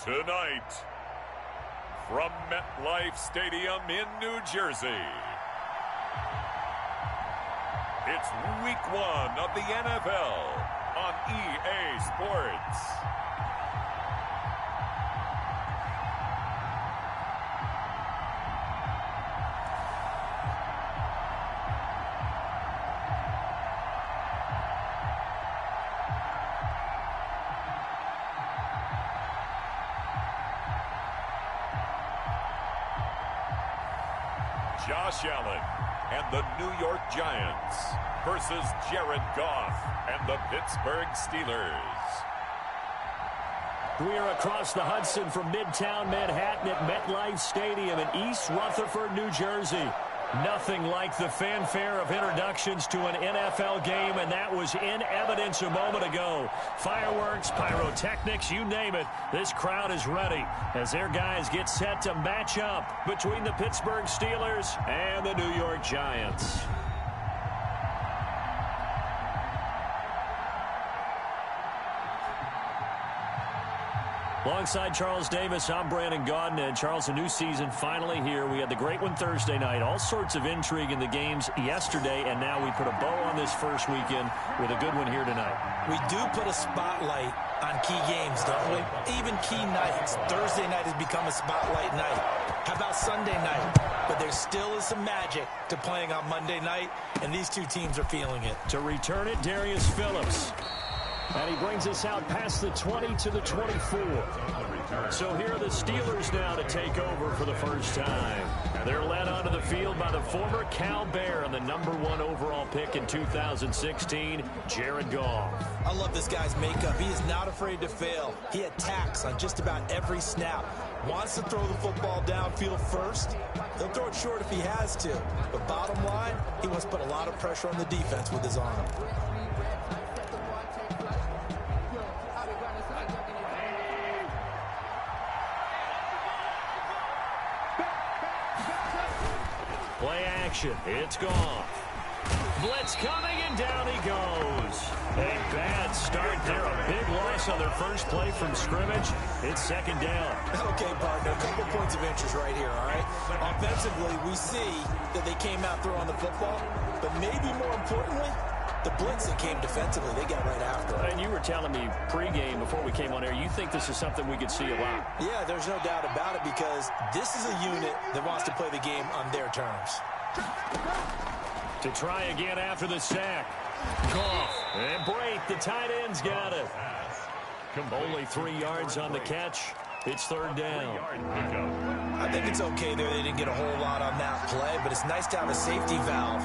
Tonight, from MetLife Stadium in New Jersey, it's Week 1 of the NFL on EA Sports. Josh Allen and the New York Giants versus Jared Goff and the Pittsburgh Steelers. We are across the Hudson from Midtown Manhattan at MetLife Stadium in East Rutherford, New Jersey. Nothing like the fanfare of introductions to an NFL game, and that was in evidence a moment ago. Fireworks, pyrotechnics, you name it. This crowd is ready as their guys get set to match up between the Pittsburgh Steelers and the New York Giants. Alongside Charles Davis, I'm Brandon Gaudin. And Charles, a new season finally here. We had the great one Thursday night. All sorts of intrigue in the games yesterday, and now we put a bow on this first weekend with a good one here tonight. We do put a spotlight on key games, don't we? Even key nights. Thursday night has become a spotlight night. How about Sunday night? But there still is some magic to playing on Monday night, and these two teams are feeling it. To return it, Darius Phillips. And he brings us out past the 20 to the 24. So here are the Steelers now to take over for the first time. They're led onto the field by the former Cal Bear and the #1 overall pick in 2016, Jared Goff. I love this guy's makeup. He is not afraid to fail. He attacks on just about every snap. Wants to throw the football downfield first. He'll throw it short if he has to. But bottom line, he wants to put a lot of pressure on the defense with his arm. Play action. It's Goff. Blitz coming, and down he goes. A bad start there. A big loss on their first play from scrimmage. It's second down. Okay, partner. A couple points of interest right here, all right? Offensively, we see that they came out throwing the football, but maybe more importantly, the blitz that came defensively, they got right after it. And you were telling me pregame before we came on air, you think this is something we could see a lot. Yeah, there's no doubt about it because this is a unit that wants to play the game on their terms. To try again after the sack. Goff and Brate, the tight end's got it. Only 3 yards on the catch. It's third down. I think it's okay there. They didn't get a whole lot on that play, but it's nice to have a safety valve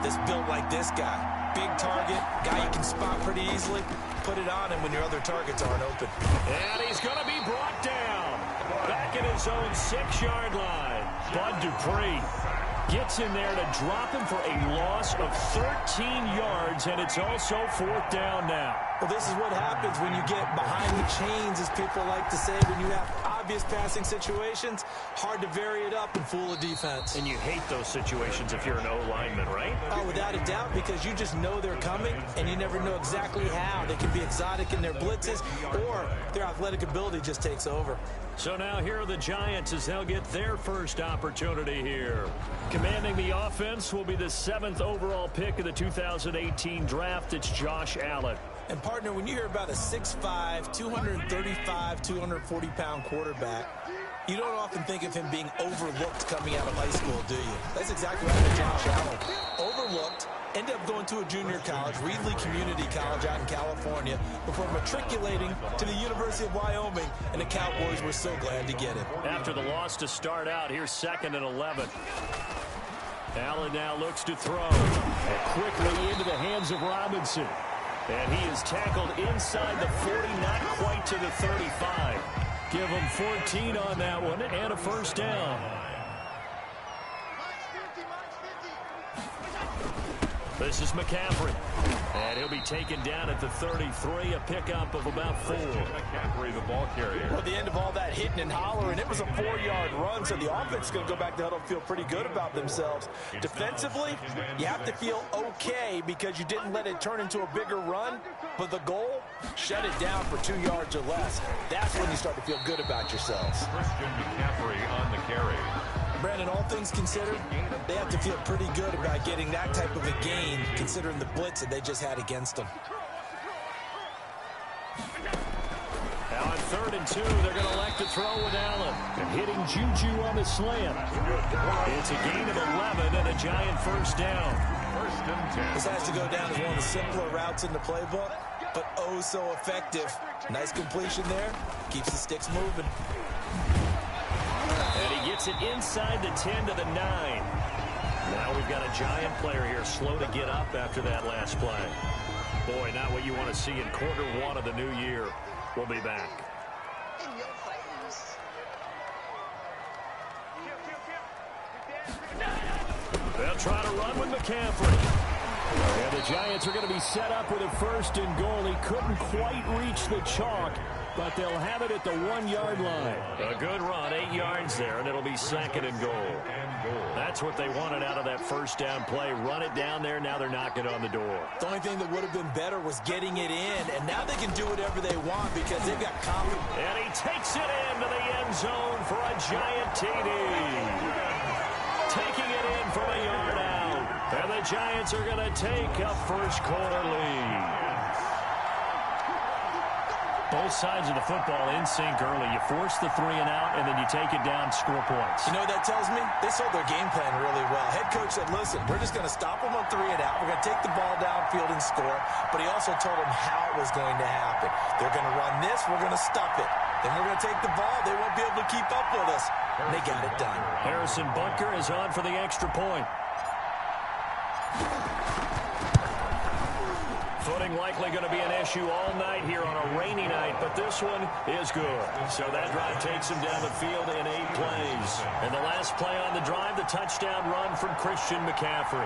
that's built like this guy. Big target, guy you can spot pretty easily. Put it on him when your other targets aren't open. And he's going to be brought down. Back in his own 6-yard line. Bud Dupree gets in there to drop him for a loss of 13 yards, and it's also fourth down now. Well, this is what happens when you get behind the chains, as people like to say, when you have obvious passing situations. Hard to vary it up and fool a defense. And you hate those situations if you're an O-lineman, right? Oh, without a doubt, because you just know they're coming, and you never know exactly how. They can be exotic in their blitzes, or their athletic ability just takes over. So now here are the Giants as they'll get their first opportunity here. Commanding the offense will be the 7th overall pick of the 2018 draft. It's Josh Allen. And, partner, when you hear about a 6'5", 235, 240-pound quarterback, you don't often think of him being overlooked coming out of high school, do you? That's exactly what happened to Josh Allen. Overlooked, ended up going to a junior college, Reedley Community College out in California, before matriculating to the University of Wyoming, and the Cowboys were so glad to get him. After the loss to start out, here's 2nd and 11. Allen now looks to throw. And quickly into the hands of Robinson. And he is tackled inside the 40, not quite to the 35. Give him 14 on that one and a first down. This is McCaffrey. And he'll be taken down at the 33, a pickup of about 4. McCaffrey, the ball carrier. Well, at the end of all that hitting and hollering, it was a 4-yard run, so the offense is going to go back to huddle and feel pretty good about themselves. Defensively, you have to feel okay because you didn't let it turn into a bigger run, but the goal, shut it down for 2 yards or less. That's when you start to feel good about yourselves. Christian McCaffrey on the carry. Brandon, all things considered, they have to feel pretty good about getting that type of a gain, considering the blitz that they just had against them. Now on 3rd and 2, they're going to elect to throw with Allen. And hitting Juju on the slant. It's a gain of 11 and a Giant first down. 1st and 10. This has to go down as one of the simpler routes in the playbook, but oh so effective. Nice completion there. Keeps the sticks moving. And he gets it inside the 10 to the 9. Now we've got a Giant player here slow to get up after that last play. Boy, not what you want to see in quarter 1 of the new year. We'll be back. They'll try to run with McCaffrey. And the Giants are going to be set up with a 1st and goal. He couldn't quite reach the chalk, but they'll have it at the 1-yard line. A good run, 8 yards there, and it'll be 2nd and goal. That's what they wanted out of that first down play. Run it down there. Now they're knocking on the door. The only thing that would have been better was getting it in, and now they can do whatever they want because they've got confidence. And he takes it into the end zone for a Giant TD. Taking it in from a yard out. And the Giants are going to take a first-quarter lead. Both sides of the football in sync early. You force the 3 and out, and then you take it down, score points. You know what that tells me? They sold their game plan really well. Head coach said, listen, we're just going to stop them on 3 and out. We're going to take the ball downfield and score. But he also told them how it was going to happen. They're going to run this. We're going to stop it. Then we're going to take the ball. They won't be able to keep up with us. And they got it done. Harrison Butker is on for the extra point. Footing likely going to be an issue all night here on a rainy night, but this one is good. So that drive takes him down the field in 8 plays. And the last play on the drive, the touchdown run from Christian McCaffrey.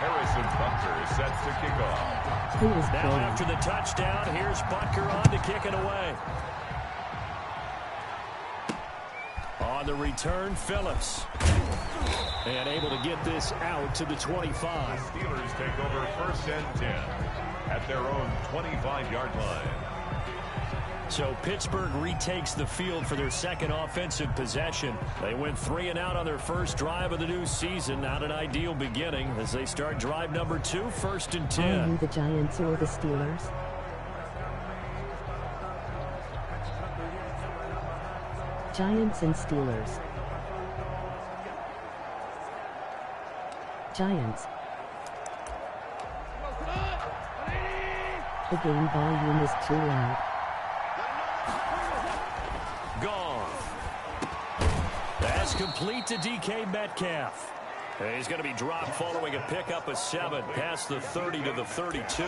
Harrison Butker is set to kick off. Now after the touchdown, here's Butker on to kick it away. On the return, Phillips. And able to get this out to the 25. The Steelers take over 1st and 10 at their own 25-yard line. So Pittsburgh retakes the field for their second offensive possession. They went 3 and out on their first drive of the new season. Not an ideal beginning as they start drive number 2, 1st and 10. Are you the Giants or the Steelers? Giants and Steelers. Giants. The game volume is too loud. Gone. That's complete to DK Metcalf. He's going to be dropped following a pickup of 7 past the 30 to the 32.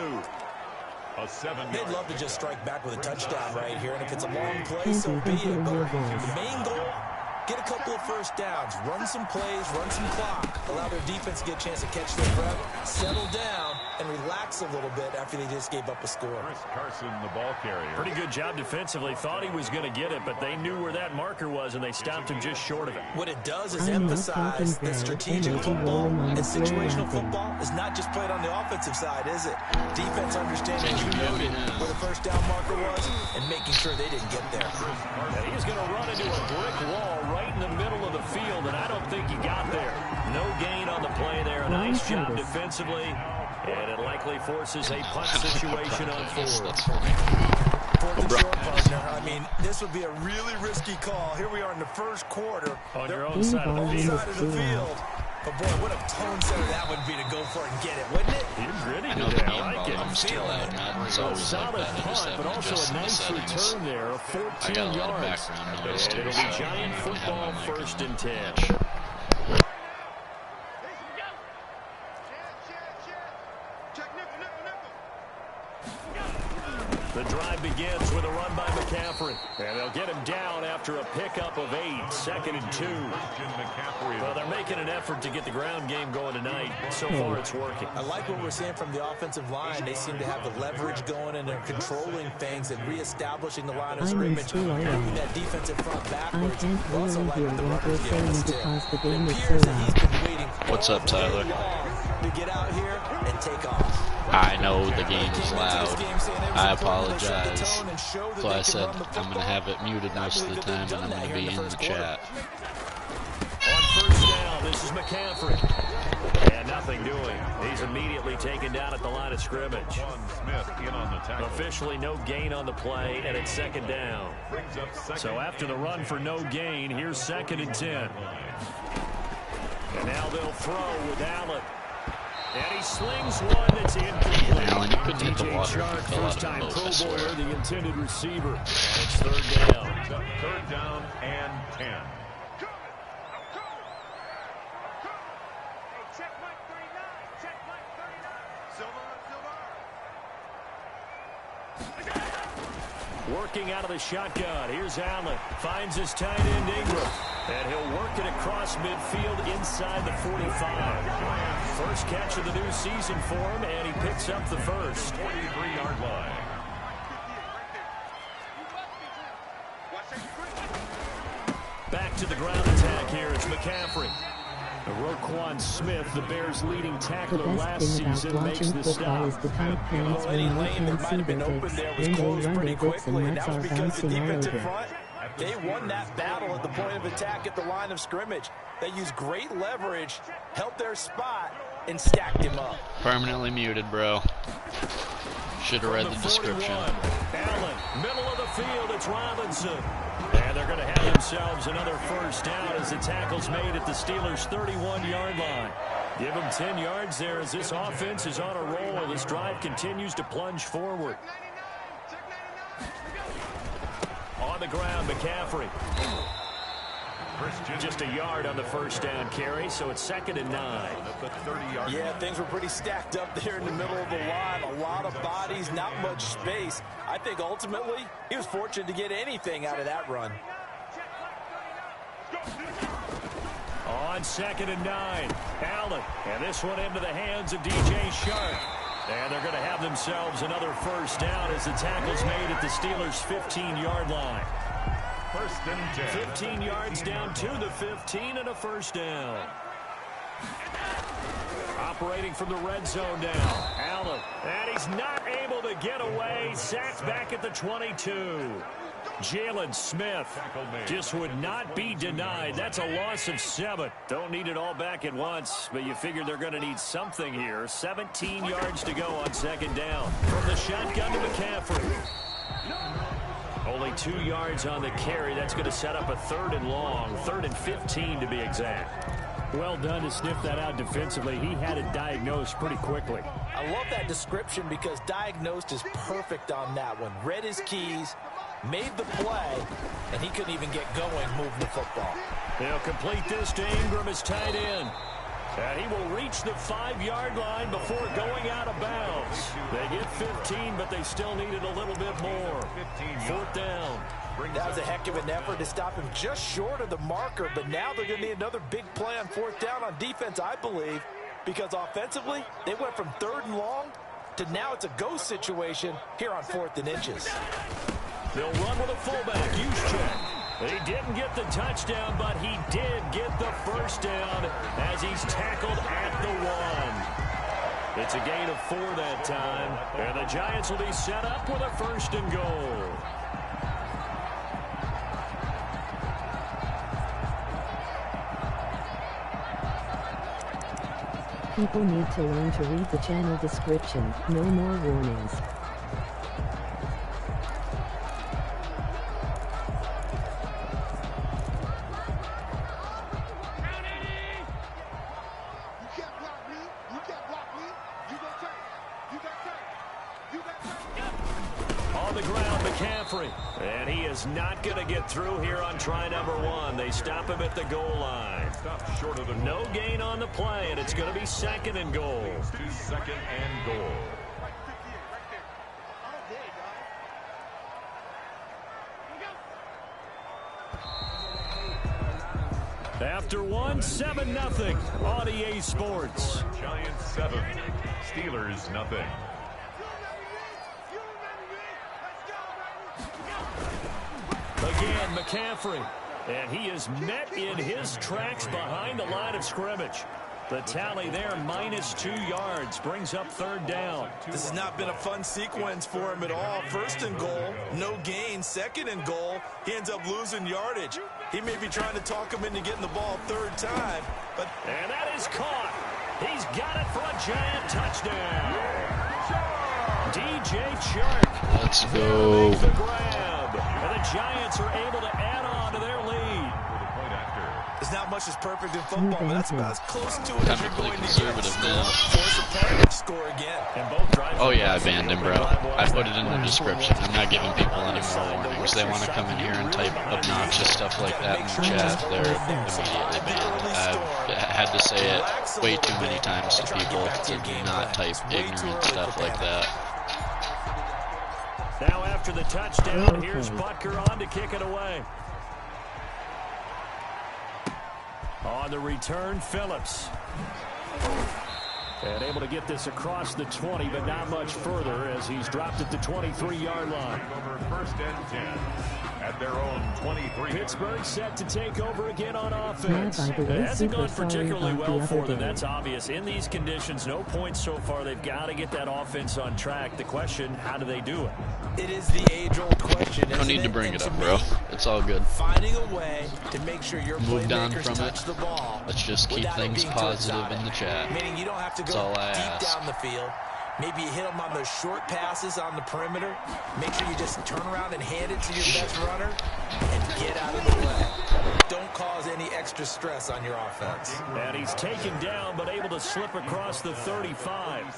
A 7-yard. They'd love to just strike back with a touchdown right here, and if it's a long play, so be it. But the main goal, get a couple of first downs, run some plays, run some clock, allow their defense to get a chance to catch their breath, settle down, and relax a little bit after they just gave up a score. Chris Carson, the ball carrier. Pretty good job defensively. Thought he was going to get it, but they knew where that marker was, and they stopped him just short of it. What it does is emphasize that strategic football and situational football is not just played on the offensive side, is it? Defense understanding, as you noted, where the first down marker was and making sure they didn't get there. And he's going to run into a brick wall right in the middle of the field, and I don't think he got there. No gain on the play there. A nice job defensively, and it likely forces a punt situation on 4th. 4th and short, partner. I mean, this would be a really risky call. Here we are in the first quarter. On your own side of the field. But, boy, what a tone setter that would be to go for it and get it, wouldn't it? You're gritty I know today. the I like it. I'm still at Madden's always Solid like that. I just punt, but haven't also adjusted a nice settings. return there of 14 I got a lot of yards. background noise And too, it'll so be Giant I football, have my mic 1st on. and 10. The drive begins with a run by McCaffrey. And they'll get him down after a pickup of 8, 2nd and 2. Well, they're making an effort to get the ground game going tonight. So far, it's working. I like what we're seeing from the offensive line. They seem to have the leverage going, and they're controlling things and reestablishing the line of scrimmage, moving that defensive front backwards. I can't Also really like hear what the what runner's we're giving saying us, too. because the It game is so appears that he's loud. been waiting What's up, Tyler? to get out here and take off. I know the game is loud. I apologize. So I said I'm going to have it muted most of the time, and I'm going to be in the chat. On first down, this is McCaffrey. And nothing doing. He's immediately taken down at the line of scrimmage. Officially no gain on the play, and it's 2nd down. So after the run for no gain, here's 2nd and 10. And now they'll throw with Allen. And he slings one that's incomplete. Allen, you couldn't hit the DJ water Chark, if you fell out of first-time the boat, I Pro swear. Bowler, the intended receiver. And it's 3rd down. 3rd down and 10. Working out of the shotgun. Here's Allen. Finds his tight end Ingram. And he'll work it across midfield inside the 45. First catch of the new season for him, and he picks up the first. 43-yard line. Back to the ground attack here. It's McCaffrey. Roquan Smith, the Bears' leading The tackler best last thing about season, makes watching the football stop. is the tight pants Well, any when you lane can't that might see have been their open legs. there was Then they closed run pretty their bits quickly, and and nuts that are was because the bouncing all defensive over. front, they won that battle at the point of attack at the line of scrimmage. They used great leverage, held their spot, and stacked him up. Permanently muted, bro. Should have read the description. Allen, middle of the field, it's Robinson. And they're going to have themselves another first down as the tackle's made at the Steelers' 31-yard line. Give them 10 yards there as this offense is on a roll. This drive continues to plunge forward. On the ground, McCaffrey. Just a yard on the first down carry, so it's 2nd and 9. Yeah, things were pretty stacked up there in the middle of the line. A lot of bodies, not much space. I think ultimately he was fortunate to get anything out of that run. On 2nd and 9, Allen. And this one into the hands of DJ Chark. And they're going to have themselves another first down as the tackle's made at the Steelers' 15-yard line. 1st and 10. 15 yards down to the 15 and a first down. Operating from the red zone now, Allen. And he's not able to get away. Sacked back at the 22. Jalen Smith just would not be denied. That's a loss of 7. Don't need it all back at once, but you figure they're going to need something here. 17 yards to go on 2nd down. From the shotgun to McCaffrey. Only 2 yards on the carry. That's going to set up a 3rd and long. 3rd and 15 to be exact. Well done to sniff that out defensively. He had it diagnosed pretty quickly. I love that description because diagnosed is perfect on that one. Read his keys, made the play, and he couldn't even get going moving the football. They'll complete this to Ingram as tight end. And he will reach the 5-yard line before going out of bounds. They get 15, but they still needed a little bit more. 4th down. That was a heck of an effort to stop him just short of the marker, but now they're going to need another big play on 4th down on defense, I believe, because offensively, they went from 3rd and long to now it's a go situation here on 4th and inches. They'll run with a fullback, Juszczyk. He didn't get the touchdown, but he did get the first down as he's tackled at the 1. It's a gain of 4 that time, and the Giants will be set up with a 1st and goal. People need to learn to read the channel description. No more warnings. On the ground, McCaffrey. And he is not going to get through here on try number 1. They stop him at the goal line. Stop short of the No gain on the play, and it's going to be 2nd and goal. to 2nd and goal. After one, 7-0 on EA Sports. Giants 7, Steelers 0. Again, McCaffrey. And he is met in his tracks behind the line of scrimmage. The tally there, -2 yards, brings up 3rd down. This has not been a fun sequence for him at all. 1st and goal, no gain. 2nd and goal, he ends up losing yardage. He may be trying to talk him into getting the ball 3rd time, but... And that is caught. He's got it for a Giant touchdown. DJ Chark. Let's go. Makes the grab. And the Giants are able to add on to their lead. There's not much that's perfect in football, but that's about as close to it as you're going to get. Conservative now. Force a penalty, score again. Oh yeah, I banned him, bro. I put it in the description. I'm not giving people any more warnings. They want to come in here and type obnoxious stuff like that in the chat, they're immediately banned. I've had to say it way too many times to people to do not type ignorant stuff like that. Now after the touchdown, here's Butker on to kick it away. On the return, Phillips. And able to get this across the 20, but not much further as he's dropped at the 23-yard line. Over 1st and 10 at their own 23. Pittsburgh set to take over again on offense. Yeah, by the way, It hasn't gone super particularly sorry about well the for other them. day. That's obvious. In these conditions, no points so far. They've got to get that offense on track. The question, how do they do it? It is the age-old question. Don't need to bring it up, bro. It's all good. Finding a way to make sure your Moved on playmakers from touch it. the ball. Let's just keep without it things being too positive exotic. in the chat. Meaning you don't have to That's go all I deep ask. down the field. Maybe you hit them on those short passes on the perimeter. Make sure you just turn around and hand it to your best runner and get out of the way. Don't cause any extra stress on your offense. And he's taken down, but able to slip across the 35.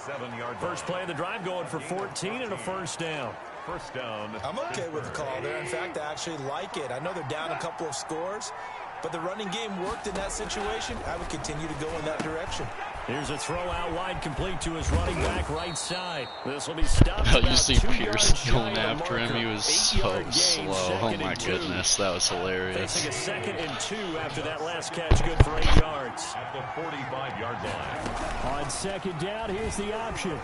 First play of the drive going for 14 and a 1st down. 1st down. I'm okay with the call there. In fact, I actually like it. I know they're down a couple of scores, but the running game worked in that situation. I would continue to go in that direction. Here's a throw out wide, complete to his running back right side. This will be stopped. Oh, you about see 2 Pierce yards going shy of the after him. marker. He was 8-yard gain, so slow. Oh 2nd my and 2. goodness, that was hilarious. Facing a 2nd and 2 after that last catch, good for 8 yards. At the 45-yard line. On 2nd down, here's the option.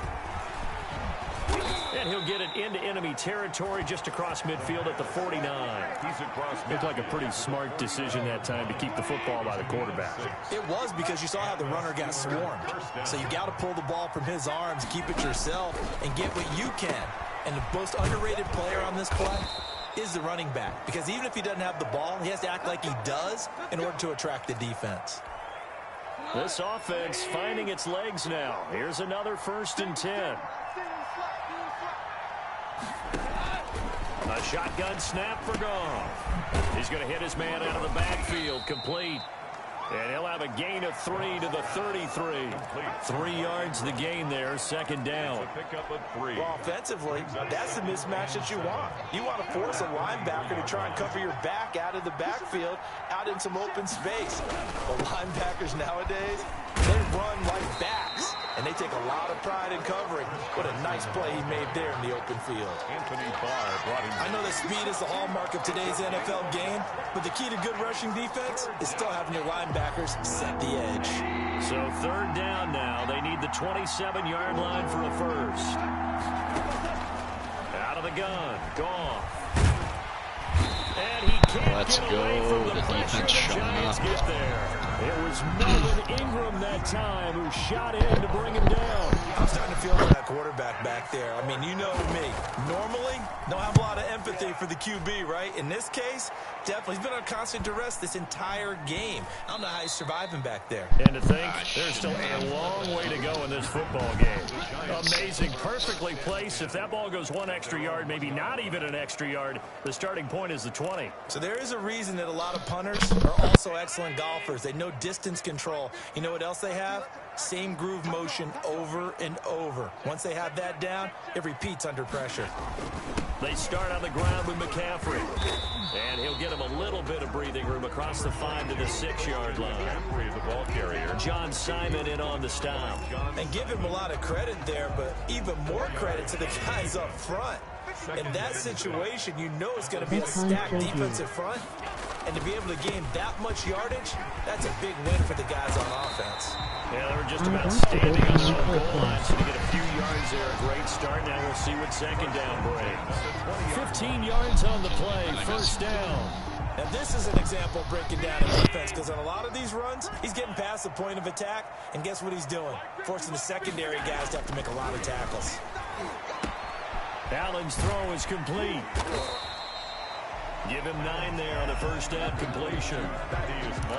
And he'll get it into enemy territory just across midfield at the 49. He's across Looked like a pretty smart decision that time to keep the football by the quarterback. It was, because you saw how the runner got swarmed. So you got to pull the ball from his arms, keep it yourself, and get what you can. And the most underrated player on this play is the running back. Because even if he doesn't have the ball, he has to act like he does in order to attract the defense. This offense finding its legs now. Here's another 1st and 10. A shotgun snap for Goff. He's going to hit his man out of the backfield, complete. And he'll have a gain of 3 to the 33. 3 yards the gain there, 2nd down. Pickup of 3. Well, offensively, that's the mismatch that you want. You want to force a linebacker to try and cover your back out of the backfield, out in some open space. But linebackers nowadays, they run like backs, and they take a lot of pride in covering. What a nice play he made there in the open field. Anthony Barr brought him. I know that speed is the hallmark of today's NFL game, but the key to good rushing defense is still having your linebackers set the edge. So 3rd down now. They need the 27-yard line for a 1st. Out of the gun. Goff. And he can't Let's get away go. from the The pressure. defense The showing Giants up. get there. It was Melvin Ingram that time who shot in to bring him down. I'm starting to feel for that quarterback back there. I mean, you know me. Normally, don't have a lot of empathy for the QB, right? In this case, definitely. He's been on constant duress this entire game. I don't know how he's surviving back there. And to think there's still a long way to go in this football game. Amazing. Perfectly placed. If that ball goes 1 extra yard, maybe not even an extra yard, the starting point is the 20. So there is a reason that a lot of punters are also excellent golfers. They know distance control. You know what else they have? Same groove motion over and over. Once they have that down, it repeats under pressure. They start on the ground with McCaffrey. And he'll get him a little bit of breathing room across the 5 to the 6-yard line. The ball carrier. John Simon in on the stop. And give him a lot of credit there, but even more credit to the guys up front. In that situation, you know it's going to be a stacked defensive front. and to be able to gain that much yardage, that's a big win for the guys on offense. Yeah, they were just about standing on the goal line, so to get a few yards there, a great start. Now we'll see what second down brings. 15 yards on the play, first down. Now this is an example of breaking down a defense, because on a lot of these runs, he's getting past the point of attack, and guess what he's doing? Forcing the secondary guys to have to make a lot of tackles. Allen's throw is complete. Give him 9 there on the first down completion.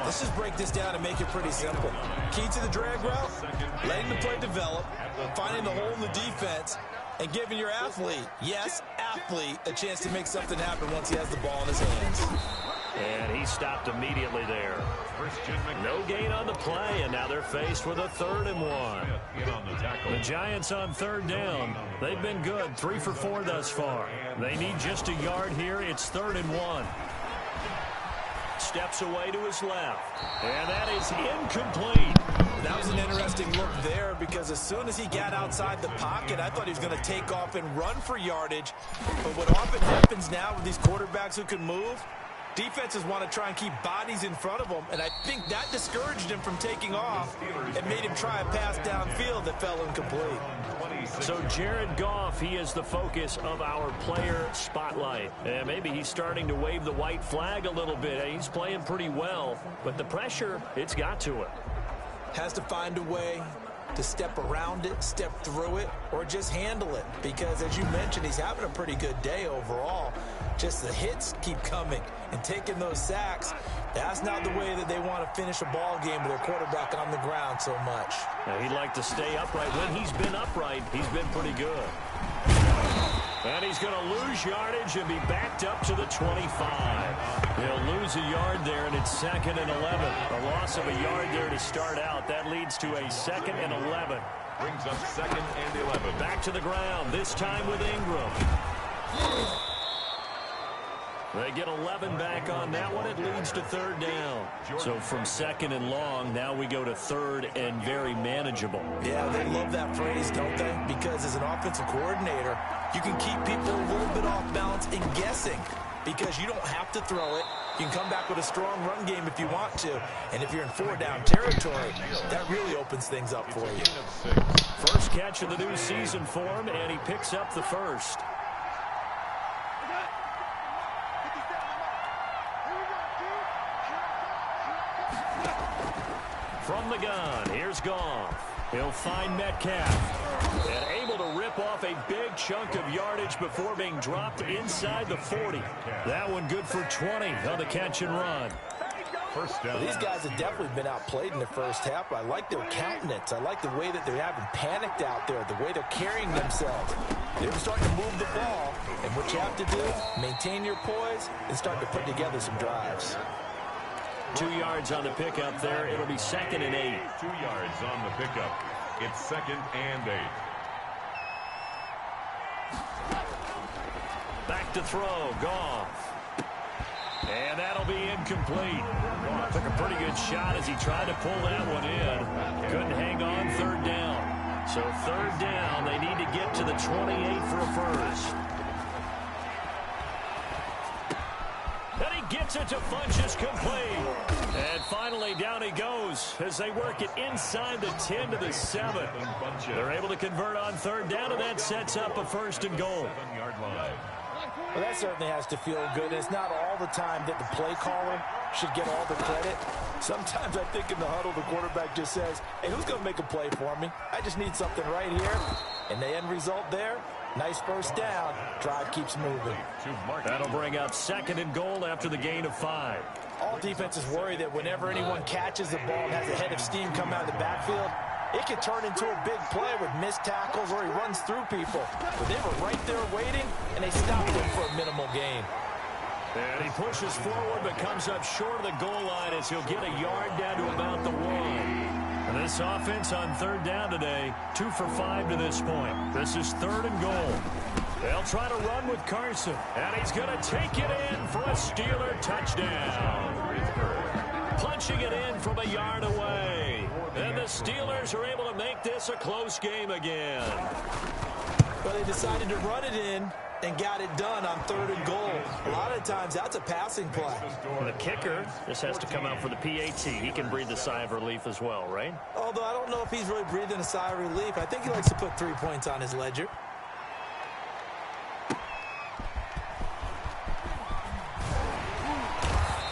Let's just break this down and make it pretty simple. Key to the drag route, letting the play develop, finding the hole in the defense, and giving your athlete, yes, athlete, a chance to make something happen once he has the ball in his hands. And he stopped immediately there. No gain on the play, and now they're faced with a 3rd and 1. The Giants on 3rd down. They've been good, 3 for 4 thus far. They need just a yard here. It's 3rd and 1. Steps away to his left, and that is incomplete. That was an interesting look there, because as soon as he got outside the pocket, I thought he was going to take off and run for yardage. But what often happens now with these quarterbacks who can move, defenses want to try and keep bodies in front of them, and I think that discouraged him from taking off and made him try a pass downfield that fell incomplete. So Jared Goff, he is the focus of our player spotlight. And maybe he's starting to wave the white flag a little bit. He's playing pretty well, but the pressure, it's got to him. Has to find a way to step around it, step through it, or just handle it. Because as you mentioned, he's having a pretty good day overall. Just the hits keep coming and taking those sacks. That's not the way that they want to finish a ball game with their quarterback on the ground so much. Now, he'd like to stay upright. When he's been upright, he's been pretty good. And he's going to lose yardage and be backed up to the 25. He'll lose a yard there, and it's 2nd and 11. A loss of a yard there to start out. That leads to a 2nd and 11. Brings up 2nd and 11. Back to the ground, this time with Ingram. They get 11 back on that one. It leads to 3rd down. So from 2nd and long, now we go to 3rd and very manageable. Yeah, they love that phrase, don't they? Because as an offensive coordinator, you can keep people a little bit off balance and guessing, because you don't have to throw it. You can come back with a strong run game if you want to. And if you're in 4-down territory, that really opens things up for you. First catch of the new season for him, and he picks up the first. From the gun, here's Goff. He'll find Metcalf. And able to rip off a big chunk of yardage before being dropped inside the 40. That one good for 20 on the catch and run. First down. Well, these guys have definitely been outplayed in the first half. I like their countenance. I like the way that they haven't panicked out there, the way they're carrying themselves. They're starting to move the ball. And what you have to do, maintain your poise and start to put together some drives. 2 yards on the pickup there. It'll be 2nd and 8. 2 yards on the pickup. It's 2nd and 8. Back to throw, Goff. And that'll be incomplete. Took a pretty good shot as he tried to pull that one in. Couldn't hang on 3rd down. So 3rd down, they need to get to the 28 for a first. And he gets it to Funchess complete. And finally down he goes as they work it inside the 10 to the 7. They're able to convert on 3rd down, and that sets up a 1st and goal. 7-yard line. Well, that certainly has to feel good. It's not all the time that the play caller should get all the credit. Sometimes I think in the huddle, the quarterback just says, hey, who's going to make a play for me? I just need something right here. And the end result there, nice first down. Drive keeps moving. That'll bring up 2nd and goal after the gain of 5. All defenses worry that whenever anyone catches the ball and has a head of steam come out of the backfield, it can turn into a big play with missed tackles or he runs through people. But they were right there waiting, and they stopped him for a minimal gain. And he pushes forward but comes up short of the goal line as he'll get a yard down to about the 1. And this offense on 3rd down today, 2 for 5 to this point. This is 3rd and goal. They'll try to run with Carson, and he's going to take it in for a Steeler touchdown. Punching it in from a yard away. And the Steelers are able to make this a close game again. Well, they decided to run it in and got it done on 3rd and goal. A lot of times, that's a passing play. The kicker just has to come out for the PAT. He can breathe a sigh of relief as well, right? Although I don't know if he's really breathing a sigh of relief. I think he likes to put 3 points on his ledger.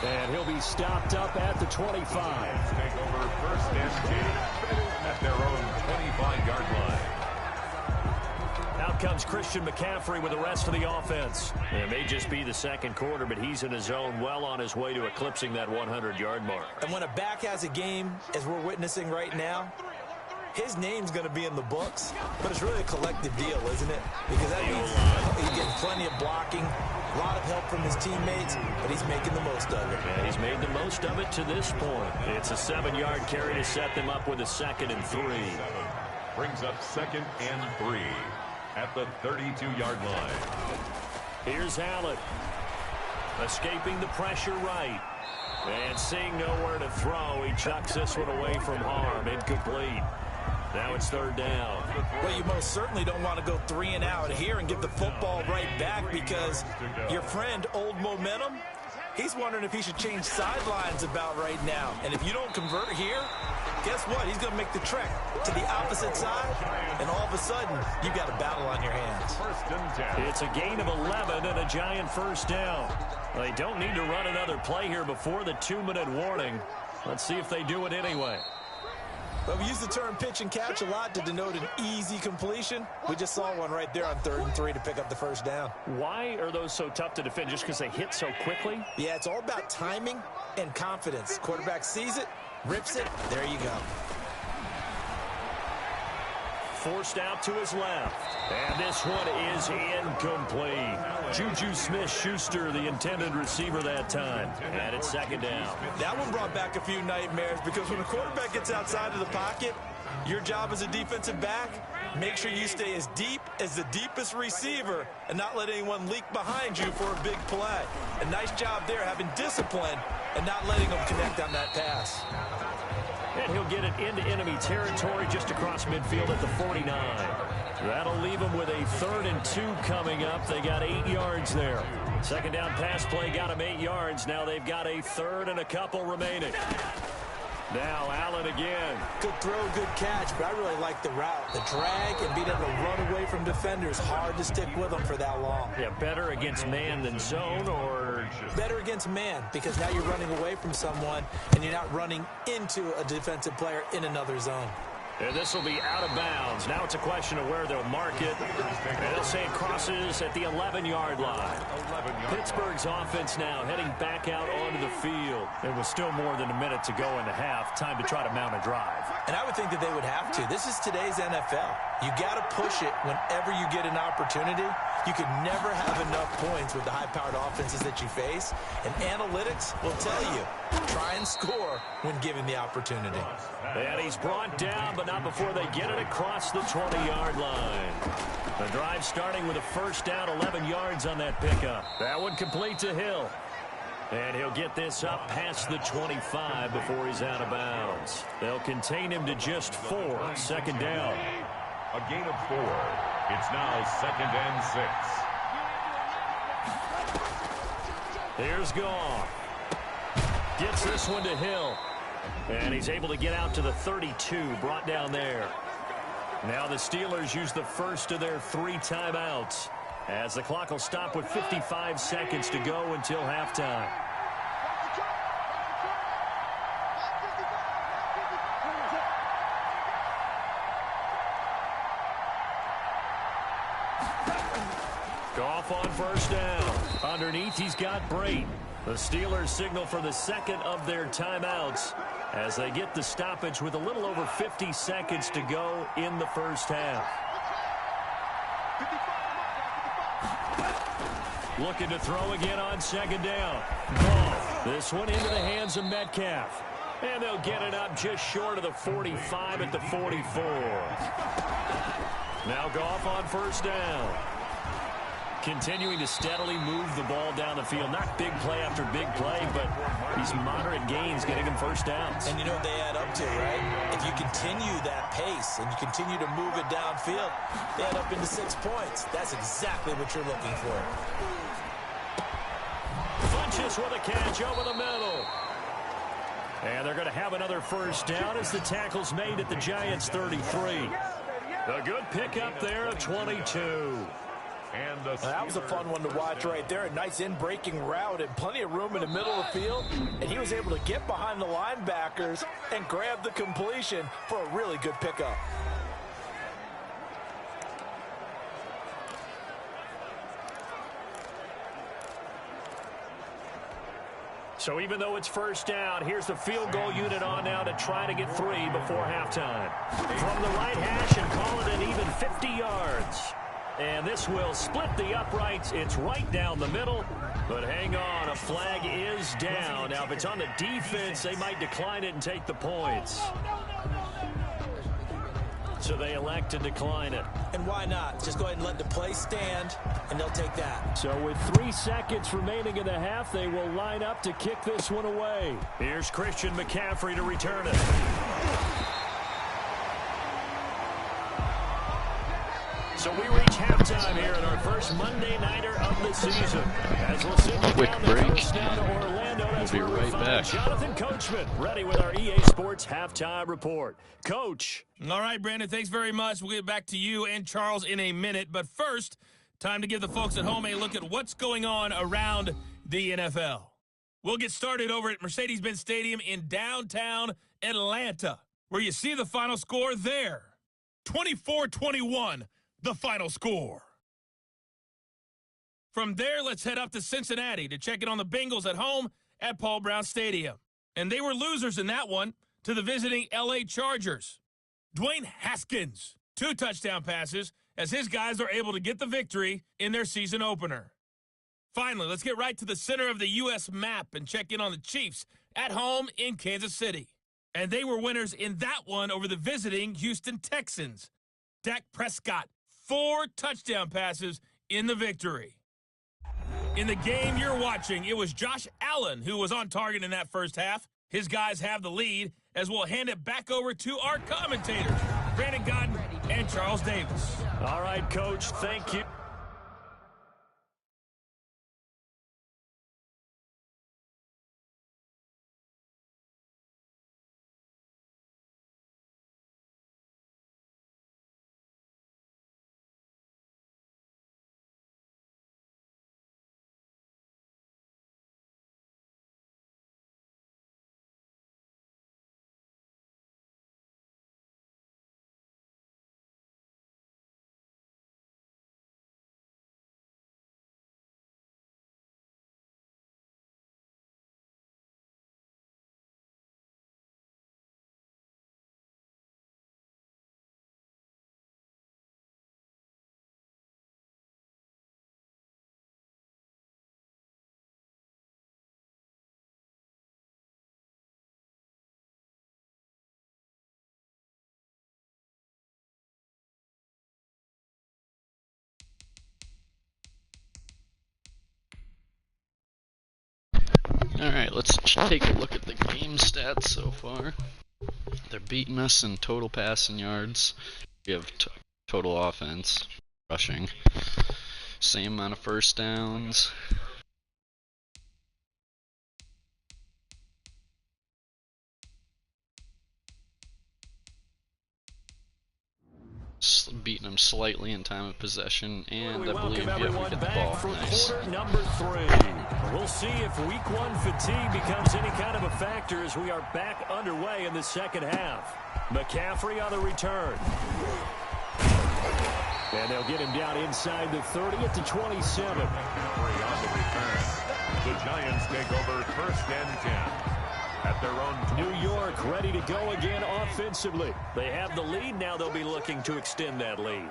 And he'll be stopped up at the 25. Take over first and 10 at their own 25-yard line. Out comes Christian McCaffrey with the rest of the offense. It may just be the second quarter, but he's in his zone, well on his way to eclipsing that 100-yard mark. And when a back has a game, as we're witnessing right now, his name's going to be in the books, but it's really a collective deal, isn't it? Because that means he's getting plenty of blocking, a lot of help from his teammates, but he's making the most of it. Yeah, he's made the most of it to this point. It's a 7-yard carry to set them up with a 2nd and 3. Brings up 2nd and 3 at the 32-yard line. Here's Allen. Escaping the pressure right. And seeing nowhere to throw, he chucks this one away from harm. Incomplete. Now it's 3rd down. Well, you most certainly don't want to go 3 and out here and give the football right back, because your friend, Old Momentum, he's wondering if he should change sidelines about right now. And if you don't convert here, guess what? He's going to make the trek to the opposite side, and all of a sudden, you've got a battle on your hands. It's a gain of 11 and a Giant 1st down. They don't need to run another play here before the 2-minute warning. Let's see if they do it anyway. But we use the term pitch and catch a lot to denote an easy completion. We just saw one right there on 3rd and 3 to pick up the 1st down. Why are those so tough to defend? Just because they hit so quickly? Yeah, it's all about timing and confidence. Quarterback sees it, rips it, there you go. Forced out to his left. And this one is incomplete. Juju Smith-Schuster, the intended receiver that time. And it's 2nd down. That one brought back a few nightmares, because when a quarterback gets outside of the pocket, your job as a defensive back, make sure you stay as deep as the deepest receiver and not let anyone leak behind you for a big play. A nice job there, having discipline and not letting them connect on that pass. And he'll get it into enemy territory just across midfield at the 49. That'll leave them with a 3rd and 2 coming up. They got 8 yards there. 2nd down pass play got them 8 yards. Now they've got a 3rd and a couple remaining. Now Allen again. Good throw, good catch, but I really like the route. The drag and being able to run away from defenders. Hard to stick with them for that long. Yeah, better against man than zone, or? Better against man, because now you're running away from someone and you're not running into a defensive player in another zone. And this will be out of bounds. Now it's a question of where they'll mark it. And they'll say it crosses at the 11-yard line. Pittsburgh's offense now heading back out onto the field. There was still more than a minute to go in the half. Time to try to mount a drive. And I would think that they would have to. This is today's NFL. You got to push it whenever you get an opportunity. You can never have enough points with the high-powered offenses that you face. And analytics will tell you, try and score when given the opportunity. And he's brought down, but not before they get it across the 20-yard line. The drive starting with a 1st down, 11 yards on that pickup. That one complete to Hill. And he'll get this up past the 25 before he's out of bounds. They'll contain him to just 4. 2nd down. A gain of 4. It's now 2nd and 6. Here's Goff. Gets this one to Hill. And he's able to get out to the 32, brought down there. Now the Steelers use the first of their 3 timeouts, as the clock will stop with 55 seconds to go until halftime. Goff on 1st down. Underneath, he's got Brate. The Steelers signal for the 2nd of their timeouts as they get the stoppage with a little over 50 seconds to go in the 1st half. Looking to throw again on 2nd down. Ball. This one into the hands of Metcalf. And they'll get it up just short of the 45 at the 44. Now Goff on 1st down. Continuing to steadily move the ball down the field. Not big play after big play, but these moderate gains getting him first downs. And you know what they add up to, right? If you continue that pace and you continue to move it downfield, they add up into 6 points. That's exactly what you're looking for. Funches with a catch over the middle. And they're going to have another first down as the tackle's made at the Giants' 33. A good pickup there at 22. And that was a fun one to watch right there. A nice in-breaking route and plenty of room in the middle of the field. And he was able to get behind the linebackers and grab the completion for a really good pickup. So even though it's first down, here's the field goal unit on now to try to get 3 before halftime. From the right hash and call it an even 50 yards. And this will split the uprights. It's right down the middle. But hang on, a flag is down. Now, if it's on the defense, they might decline it and take the points. So they elect to decline it. And why not? Just go ahead and let the play stand, and they'll take that. So with 3 seconds remaining in the half, they will line up to kick this one away. Here's Christian McCaffrey to return it. So we reach halftime here in our first Monday Nighter of the season. As we'll send you quick down break. first down to Orlando. That's We'll be where right find back. Jonathan Coachman, ready with our EA Sports Halftime Report. Coach. All right, Brandon, thanks very much. We'll get back to you and Charles in a minute. But first, time to give the folks at home a look at what's going on around the NFL. We'll get started over at Mercedes-Benz Stadium in downtown Atlanta, where you see the final score there. 24-21, the final score. From there, let's head up to Cincinnati to check in on the Bengals at home at Paul Brown Stadium. And they were losers in that one to the visiting L.A. Chargers. Dwayne Haskins, 2 touchdown passes as his guys are able to get the victory in their season opener. Finally, let's get right to the center of the U.S. map and check in on the Chiefs at home in Kansas City. And they were winners in that one over the visiting Houston Texans. Dak Prescott, 4 touchdown passes in the victory. In the game you're watching, it was Josh Allen who was on target in that first half. His guys have the lead as we'll hand it back over to our commentators, Brandon Godden and Charles Davis. All right, Coach, thank you. Alright, let's take a look at the game stats so far. They're beating us in total passing yards. We have total offense, rushing. Same amount of first downs. Beating them slightly in time of possession, and I believe, yeah, we get the ball. Nice. Quarter number 3. We'll see if week 1 fatigue becomes any kind of a factor as we are back underway in the second half. McCaffrey on the return. And they'll get him down inside the 30 at the 27. On the return. The Giants take over first and 10. At their own New York ready to go again offensively. They have the lead. Now they'll be looking to extend that lead.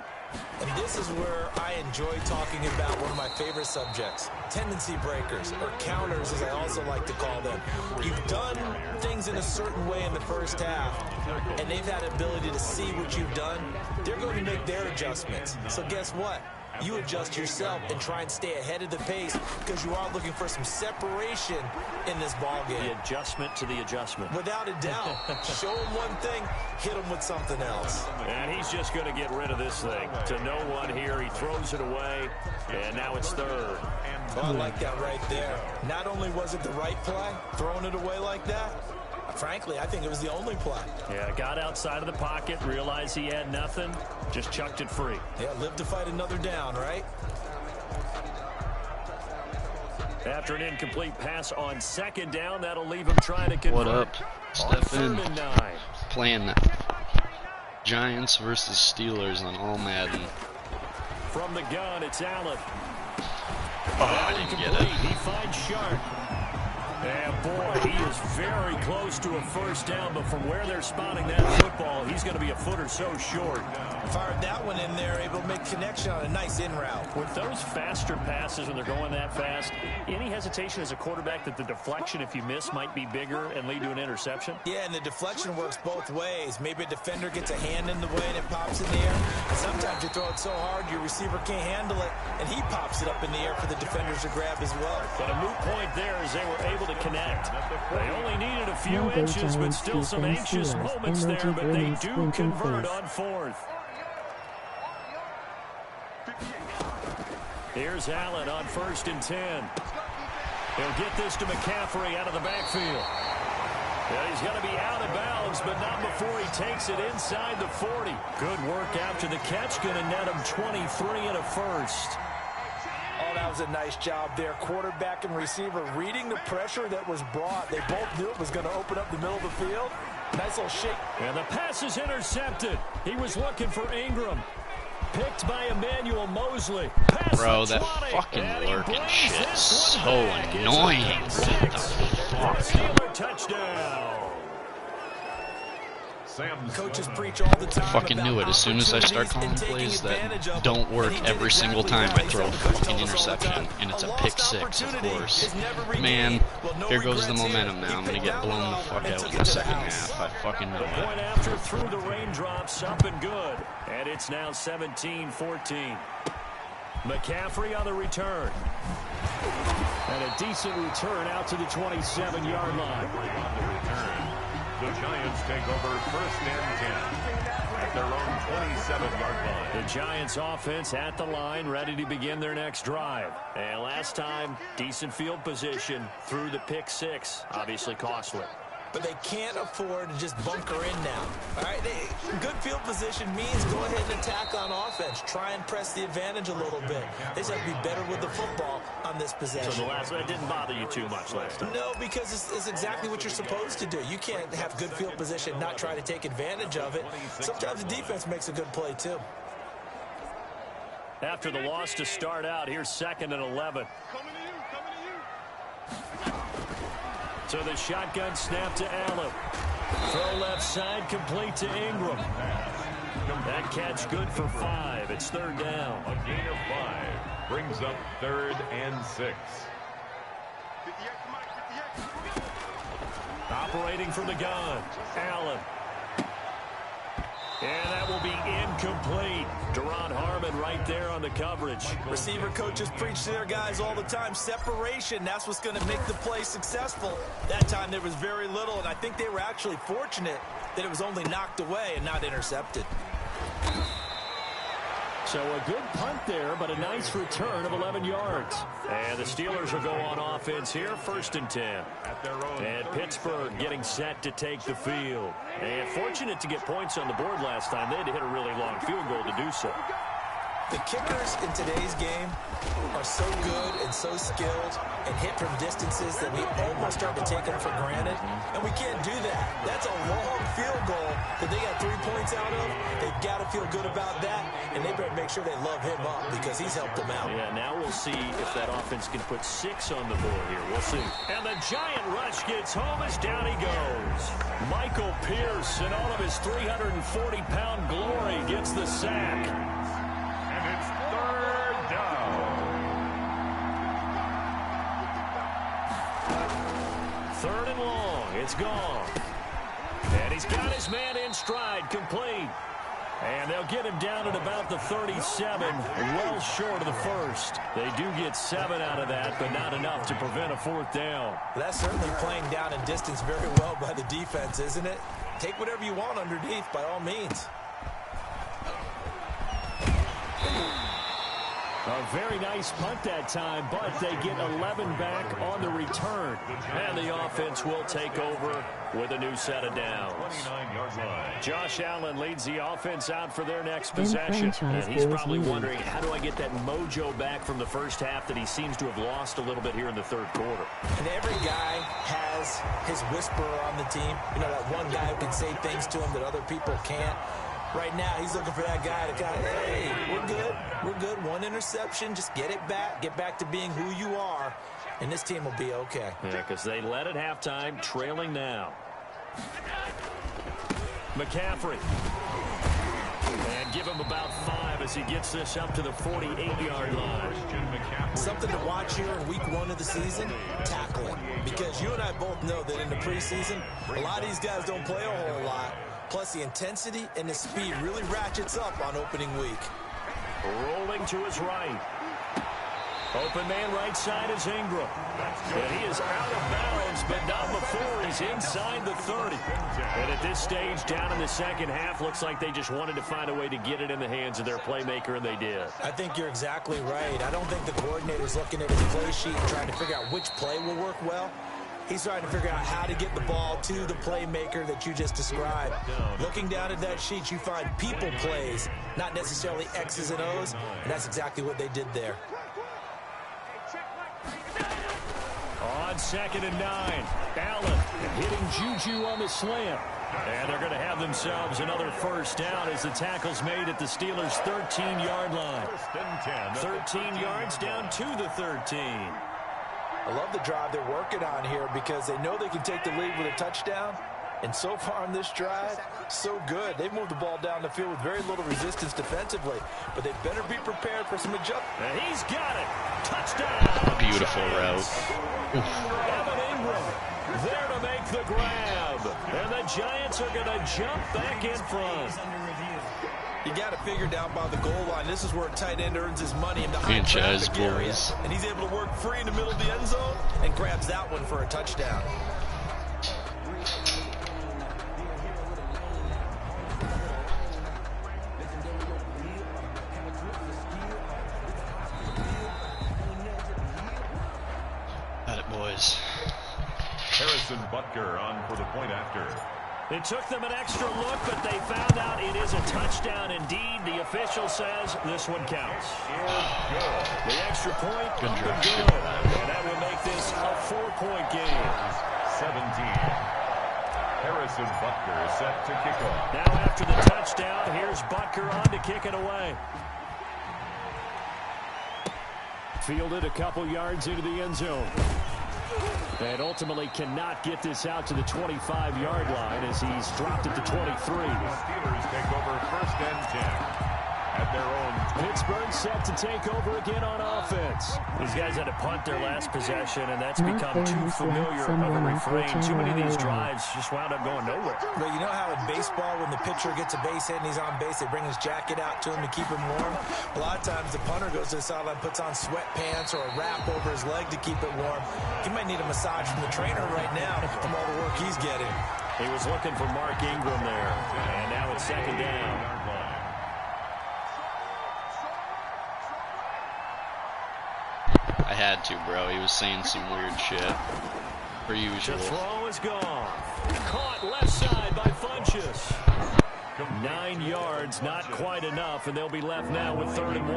And this is where I enjoy talking about one of my favorite subjects, tendency breakers, or counters as I also like to call them. You've done things in a certain way in the first half, and they've had ability to see what you've done. They're going to make their adjustments. So guess what? you adjust yourself and try and stay ahead of the pace because you are looking for some separation in this ball game. The adjustment to the adjustment. Without a doubt. Show him one thing, hit him with something else. And he's just going to get rid of this thing. To no one here, he throws it away, and now it's third. Oh, I like that right there. Not only was it the right play, throwing it away like that, frankly, I think it was the only play. Yeah, got outside of the pocket, realized he had nothing, just chucked it free. Yeah, live to fight another down, right? After an incomplete pass on second down, that'll leave him trying to convert. What up? Step in. Playing Giants versus Steelers on all Madden. From the gun, it's Allen. Oh, I didn't get it. He finds Sharp. And boy, he is very close to a first down, but from where they're spotting that football, he's going to be a foot or so short. Fired that one in there, able to make connection on a nice in route. With those faster passes when they're going that fast, any hesitation as a quarterback that the deflection, if you miss, might be bigger and lead to an interception? Yeah, and the deflection works both ways. Maybe a defender gets a hand in the way and it pops in the air. And sometimes you throw it so hard your receiver can't handle it, and he pops it up in the air for the defenders to grab as well. But a moot point there as they were able to connect. They only needed a few Now go inches, but Giants, still some defense, anxious Steelers, moments there, emoji but they grinning, do squinting convert face. on fourth. Here's Allen on 1st and 10. He'll get this to McCaffrey out of the backfield. Yeah, he's going to be out of bounds, but not before he takes it inside the 40. Good work after the catch, going to net him 23 and a first. Oh, that was a nice job there. Quarterback and receiver reading the pressure that was brought. They both knew it was going to open up the middle of the field. Nice little shake. And the pass is intercepted. He was looking for Ingram. Picked by Emmanuel Mosley. Pass Bro, that 20, fucking and he lurking brings shit this is one so back. It's annoying. a What the fuck? Steeler touchdown. Coaches preach all the time. Fucking knew it. As soon as I start calling plays that don't work every single time, I throw a fucking interception, and it's a pick six, of course. Man, here goes the momentum now. I'm gonna get blown the fuck out in the second half. I fucking know it. Point after through the raindrops, up and good. And it's now 17-14. McCaffrey on the return. And a decent return out to the 27-yard line. On the return, the Giants take over 1st and 10 at their own 27-yard line. The Giants offense at the line, ready to begin their next drive. And last time, decent field position through the pick six. Obviously costly. But they can't afford to just bunker in now. All right, good field position means go ahead and attack on offense. Try and press the advantage a little bit. They just have to be better with the football on this possession. So the last one didn't bother you too much last time? No, because it's exactly what you're supposed to do. You can't have good field position, not try to take advantage of it. Sometimes the defense makes a good play, too. After the loss to start out, here's 2nd and 11. So the shotgun snap to Allen. Throw left side, complete to Ingram. That catch good for 5. It's 3rd down. A gain of 5 brings up 3rd and 6. Operating from the gun, Allen. And that will be incomplete. Deron Harmon right there on the coverage. Receiver coaches preach to their guys all the time. Separation, that's what's going to make the play successful. That time there was very little, and I think they were actually fortunate that it was only knocked away and not intercepted. So a good punt there, but a nice return of 11 yards. And the Steelers will go on offense here, 1st and 10. And Pittsburgh getting set to take the field. And fortunate to get points on the board last time. They had to hit a really long field goal to do so. The kickers in today's game are so good and so skilled and hit from distances that we almost start to take them for granted. And we can't do that. That's a long field goal that they got 3 points out of. They've got to feel good about that, and they better make sure they love him up because he's helped them out. Yeah, now we'll see if that offense can put 6 on the board here. We'll see. And the giant rush gets home as down he goes. Michael Pierce in all of his 340-pound glory gets the sack. It's 3rd down. 3rd and long. It's gone. And he's got his man in stride, complete. And they'll get him down at about the 37, well short of the first. They do get 7 out of that, but not enough to prevent a 4th down. That's certainly playing down in distance very well by the defense, isn't it? Take whatever you want underneath, by all means. A very nice punt that time, but they get 11 back on the return. And the offense will take over with a new set of downs. Josh Allen leads the offense out for their next possession. And he's probably wondering, how do I get that mojo back from the first half that he seems to have lost a little bit here in the third quarter? And every guy has his whisperer on the team. You know, that one guy who can say things to him that other people can't. Right now, he's looking for that guy to kind of, hey, we're good. We're good. One interception. Just get it back. Get back to being who you are, and this team will be okay. Yeah, because they led at halftime, trailing now. McCaffrey. And give him about 5 as he gets this up to the 48-yard line. Something to watch here in week 1 of the season, tackling. Because you and I both know that in the preseason, a lot of these guys don't play a whole lot. Plus, the intensity and the speed really ratchets up on opening week. Rolling to his right. Open man right side is Ingram. And he is out of bounds, but not before he's inside the 30. And at this stage, down in the second half, looks like they just wanted to find a way to get it in the hands of their playmaker, and they did. I think you're exactly right. I don't think the coordinator's looking at his play sheet and trying to figure out which play will work well. He's trying to figure out how to get the ball to the playmaker that you just described. Looking down at that sheet, you find people plays, not necessarily X's and O's, and that's exactly what they did there. On 2nd and 9, Allen hitting Juju on the slant. And they're going to have themselves another first down as the tackle's made at the Steelers' 13-yard line. 13 yards down to the 13. I love the drive they're working on here because they know they can take the lead with a touchdown. And so far on this drive, so good. They've moved the ball down the field with very little resistance defensively. But they better be prepared for some adjustment. And he's got it. Touchdown. Beautiful route. Evan Ingram there to make the grab. And the Giants are going to jump back in front. You got to figure down by the goal line. This is where a tight end earns his money in the high Franchise traffic area. boys. And he's able to work free in the middle of the end zone and grabs that one for a touchdown. Got it, boys. Harrison Butker on for the point after. It took them an extra look, but they found out it is a touchdown indeed. The official says this one counts. The extra point, good up drive. and good. And that will make this a 4-point game. 17. Harrison Butker set to kick off. Now after the touchdown, here's Butker on to kick it away. Fielded a couple yards into the end zone. And ultimately cannot get this out to the 25-yard line as he's dropped it to 23. The Steelers take over 1st and 10 at their own. Pittsburgh set to take over again on offense. These guys had to punt their last possession, and that's become too familiar of a refrain. Too many of these drives just wound up going nowhere. But you know how in baseball, when the pitcher gets a base hit and he's on base, they bring his jacket out to him to keep him warm? A lot of times the punter goes to the sideline, puts on sweatpants or a wrap over his leg to keep it warm. He might need a massage from the trainer right now from all the work he's getting. He was looking for Mark Ingram there, and now it's 2nd down. I had to, bro. He was saying some weird shit. Per usual. The throw is gone. Caught left side by Funchess. 9 yards, not quite enough, and they'll be left now with 3rd and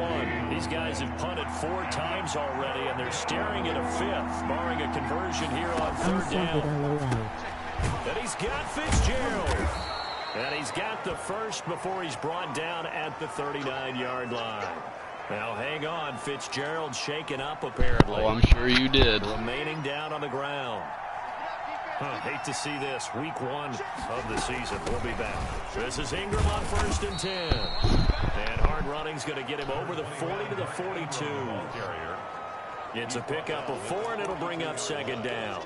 1. These guys have punted 4 times already, and they're staring at a 5th, barring a conversion here on 3rd down. And he's got Fitzgerald. And he's got the first before he's brought down at the 39-yard line. Now, hang on. Fitzgerald shaken up, apparently. Oh, I'm sure you did. Remaining down on the ground. Hate to see this. Week 1 of the season. We'll be back. This is Ingram on 1st and 10. And hard running's going to get him over the 40 to the 42. It's a pickup of 4, and it'll bring up 2nd down.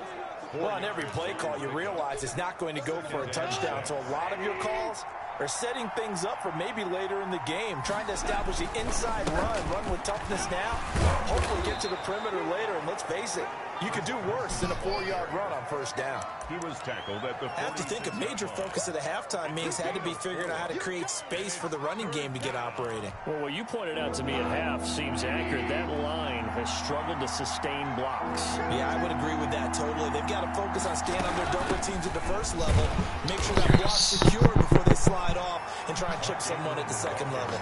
Well, on every play call, you realize it's not going to go for a touchdown. So a lot of your calls are setting things up for maybe later in the game, trying to establish the inside run with toughness now, hopefully get to the perimeter later, and let's face it, you could do worse than a 4-yard run on first down. He was tackled at the I have to think a major focus of the halftime meetings had to be figuring out how to create space for the running game to get operating. Well, what you pointed out to me at half seems accurate. That line has struggled to sustain blocks. Yeah, I would agree with that totally. They've got to focus on staying on their double teams at the first level, make sure that block's secure before they slide off, and try and chip someone at the second level.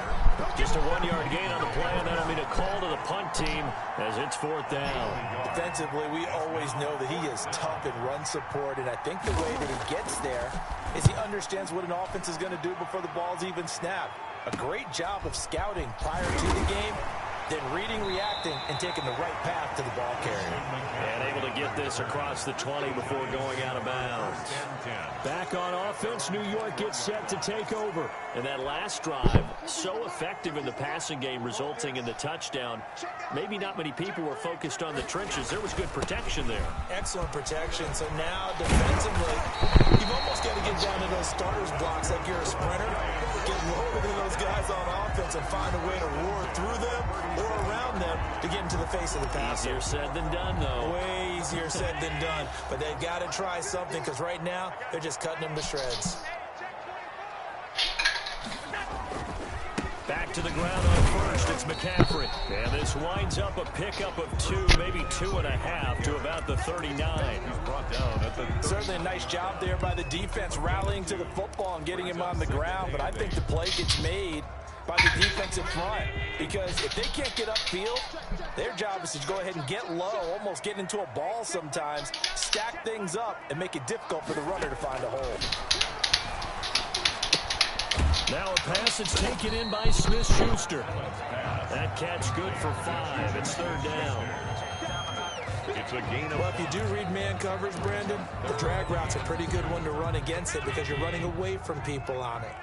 Just a 1-yard gain on the play, and that'll mean a call to the punt team as it's 4th down. Defensively, we always know that he is tough in run support, and I think the way that he gets there is he understands what an offense is going to do before the ball's even snapped. A great job of scouting prior to the game, then reading, reacting, and taking the right path to the ball carrier. And able to get this across the 20 before going out of bounds. Back on offense, New York gets set to take over. And that last drive, so effective in the passing game, resulting in the touchdown. Maybe not many people were focused on the trenches. There was good protection there. Excellent protection. So now, defensively, you've almost got to get down to those starters blocks like you're a sprinter. Get lower than those guys on offense and find a way to roar through them or around them to get into the face of the passer. Easier said than done, though. Way easier said than done. But they've got to try something because right now they're just cutting them to shreds. Back to the ground on first. It's McCaffrey. And this winds up a pickup of 2, maybe 2.5 to about the 39. He's brought down at the Certainly a nice job there by the defense rallying to the football and getting him on the ground. But I think the play gets made by the defensive front, because if they can't get upfield, their job is to go ahead and get low, almost get into a ball sometimes, stack things up, and make it difficult for the runner to find a hole. Now a pass that's taken in by Smith-Schuster. That catch good for 5. It's 3rd down. It's a gain of... Well, if you do read man coverage, Brandon, the drag route's a pretty good one to run against it because you're running away from people on it.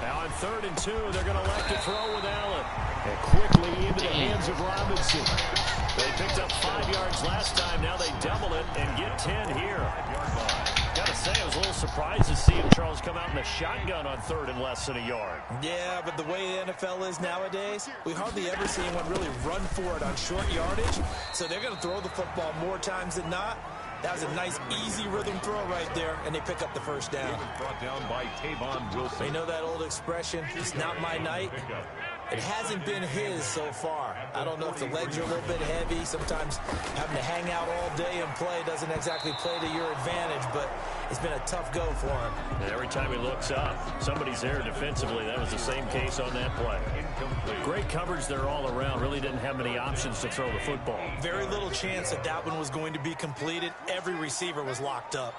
Now on 3rd and 2, they're going to elect to throw with Allen. And quickly into the hands of Robinson. They picked up 5 yards last time. Now they double it and get 10 here. Got to say, I was a little surprised to see him, Charles, come out in a shotgun on 3rd and less than a yard. Yeah, but the way the NFL is nowadays, we hardly ever see anyone really run for it on short yardage. So they're going to throw the football more times than not. That was a nice, easy rhythm throw right there, and they pick up the first down. Brought down by Tavon Wilson. You know that old expression, it's not my night? It hasn't been his so far. I don't know if the legs are a little bit heavy. Sometimes having to hang out all day and play doesn't exactly play to your advantage, but it's been a tough go for him. And every time he looks up, somebody's there defensively. That was the same case on that play. Great coverage there all around. Really didn't have many options to throw the football. Very little chance that that one was going to be completed. Every receiver was locked up.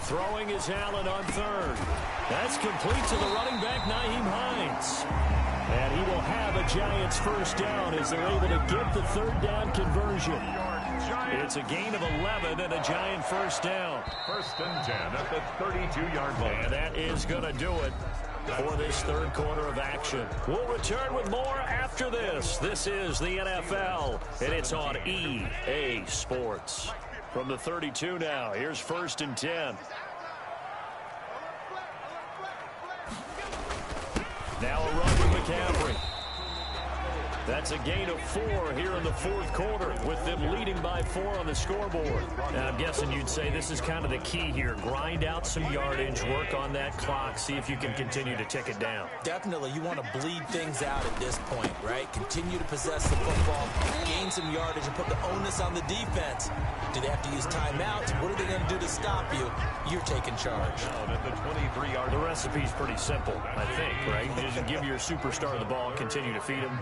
Throwing is Allen on 3rd. That's complete to the running back, Nyheim Hines. And he will have a Giants first down as they're able to get the 3rd down conversion. It's a gain of 11 and a Giant first down. 1st and 10 at the 32-yard line. And that is going to do it for this 3rd quarter of action. We'll return with more after this. This is the NFL, and it's on EA Sports. From the 32 now, here's 1st and 10. Now a run with McCaffrey. That's a gain of 4 here in the 4th quarter, with them leading by 4 on the scoreboard. Now, I'm guessing you'd say this is kind of the key here. Grind out some yardage, work on that clock, see if you can continue to tick it down. Definitely, you want to bleed things out at this point, right? Continue to possess the football, gain some yardage, and put the onus on the defense. Do they have to use timeouts? What are they going to do to stop you? You're taking charge. At the 23-yard. The recipe's pretty simple, I think, right? Just give your superstar the ball, continue to feed him.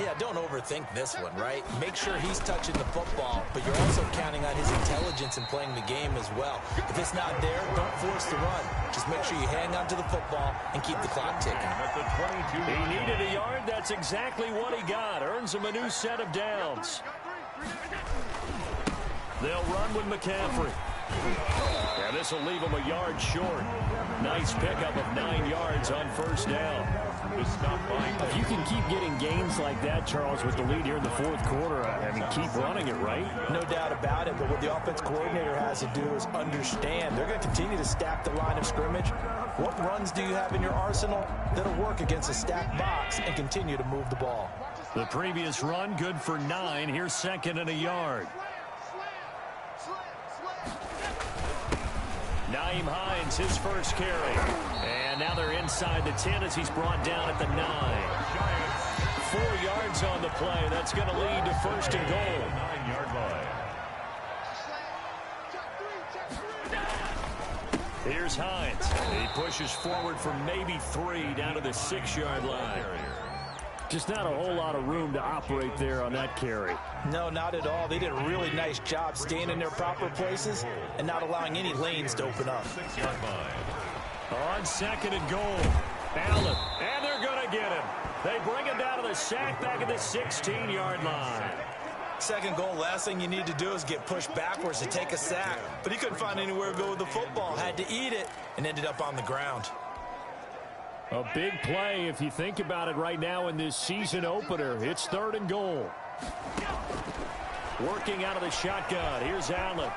Yeah, don't overthink this one, right? Make sure he's touching the football, but you're also counting on his intelligence in playing the game as well. If it's not there, don't force the run. Just make sure you hang on to the football and keep the clock ticking. At the 22. He needed a yard. That's exactly what he got. Earns him a new set of downs. They'll run with McCaffrey. And this will leave him a yard short. Nice pickup of 9 yards on first down. If you can keep getting gains like that, Charles, with the lead here in the fourth quarter, I mean, keep running it, right? No doubt about it, but what the offense coordinator has to do is understand they're going to continue to stack the line of scrimmage. What runs do you have in your arsenal that'll work against a stacked box and continue to move the ball? The previous run, good for 9. Here's second and a yard. Nyheim Hines, his first carry. And now they're inside the 10 as he's brought down at the 9. 4 yards on the play. That's going to lead to first and goal. 9-yard line. Here's Hines. He pushes forward for maybe 3 down to the 6-yard line. Just not a whole lot of room to operate there on that carry. No, not at all. They did a really nice job staying in their proper places and not allowing any lanes to open up. 6-yard line. On second and goal, Allen, and they're going to get him. They bring him down to the sack back at the 16-yard line. Second goal, last thing you need to do is get pushed backwards to take a sack. But he couldn't find anywhere to go with the football, had to eat it, and ended up on the ground. A big play if you think about it right now in this season opener. It's third and goal. Working out of the shotgun. Here's Allen.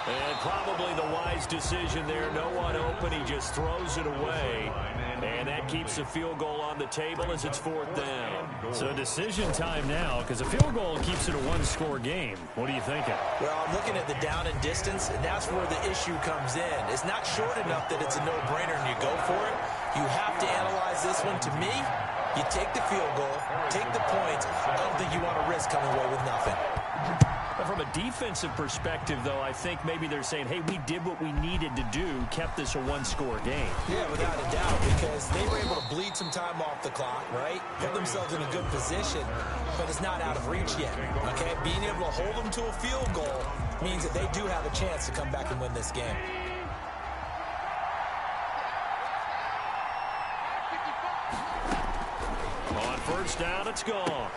And probably the wise decision there. No one open. He just throws it away. And that keeps the field goal on the table as it's fourth down. So decision time now because a field goal keeps it a one-score game. What are you thinking? Well, I'm looking at the down and distance, and that's where the issue comes in. It's not short enough that it's a no-brainer and you go for it. You have to analyze this one. To me, you take the field goal, take the points. I don't think you want to risk coming away with nothing. From a defensive perspective, though, I think maybe they're saying, hey, we did what we needed to do, kept this a one-score game. Yeah, without a doubt, because they were able to bleed some time off the clock, right? Put themselves in a good position, but it's not out of reach yet, okay? Being able to hold them to a field goal means that they do have a chance to come back and win this game. On first down, it's gone.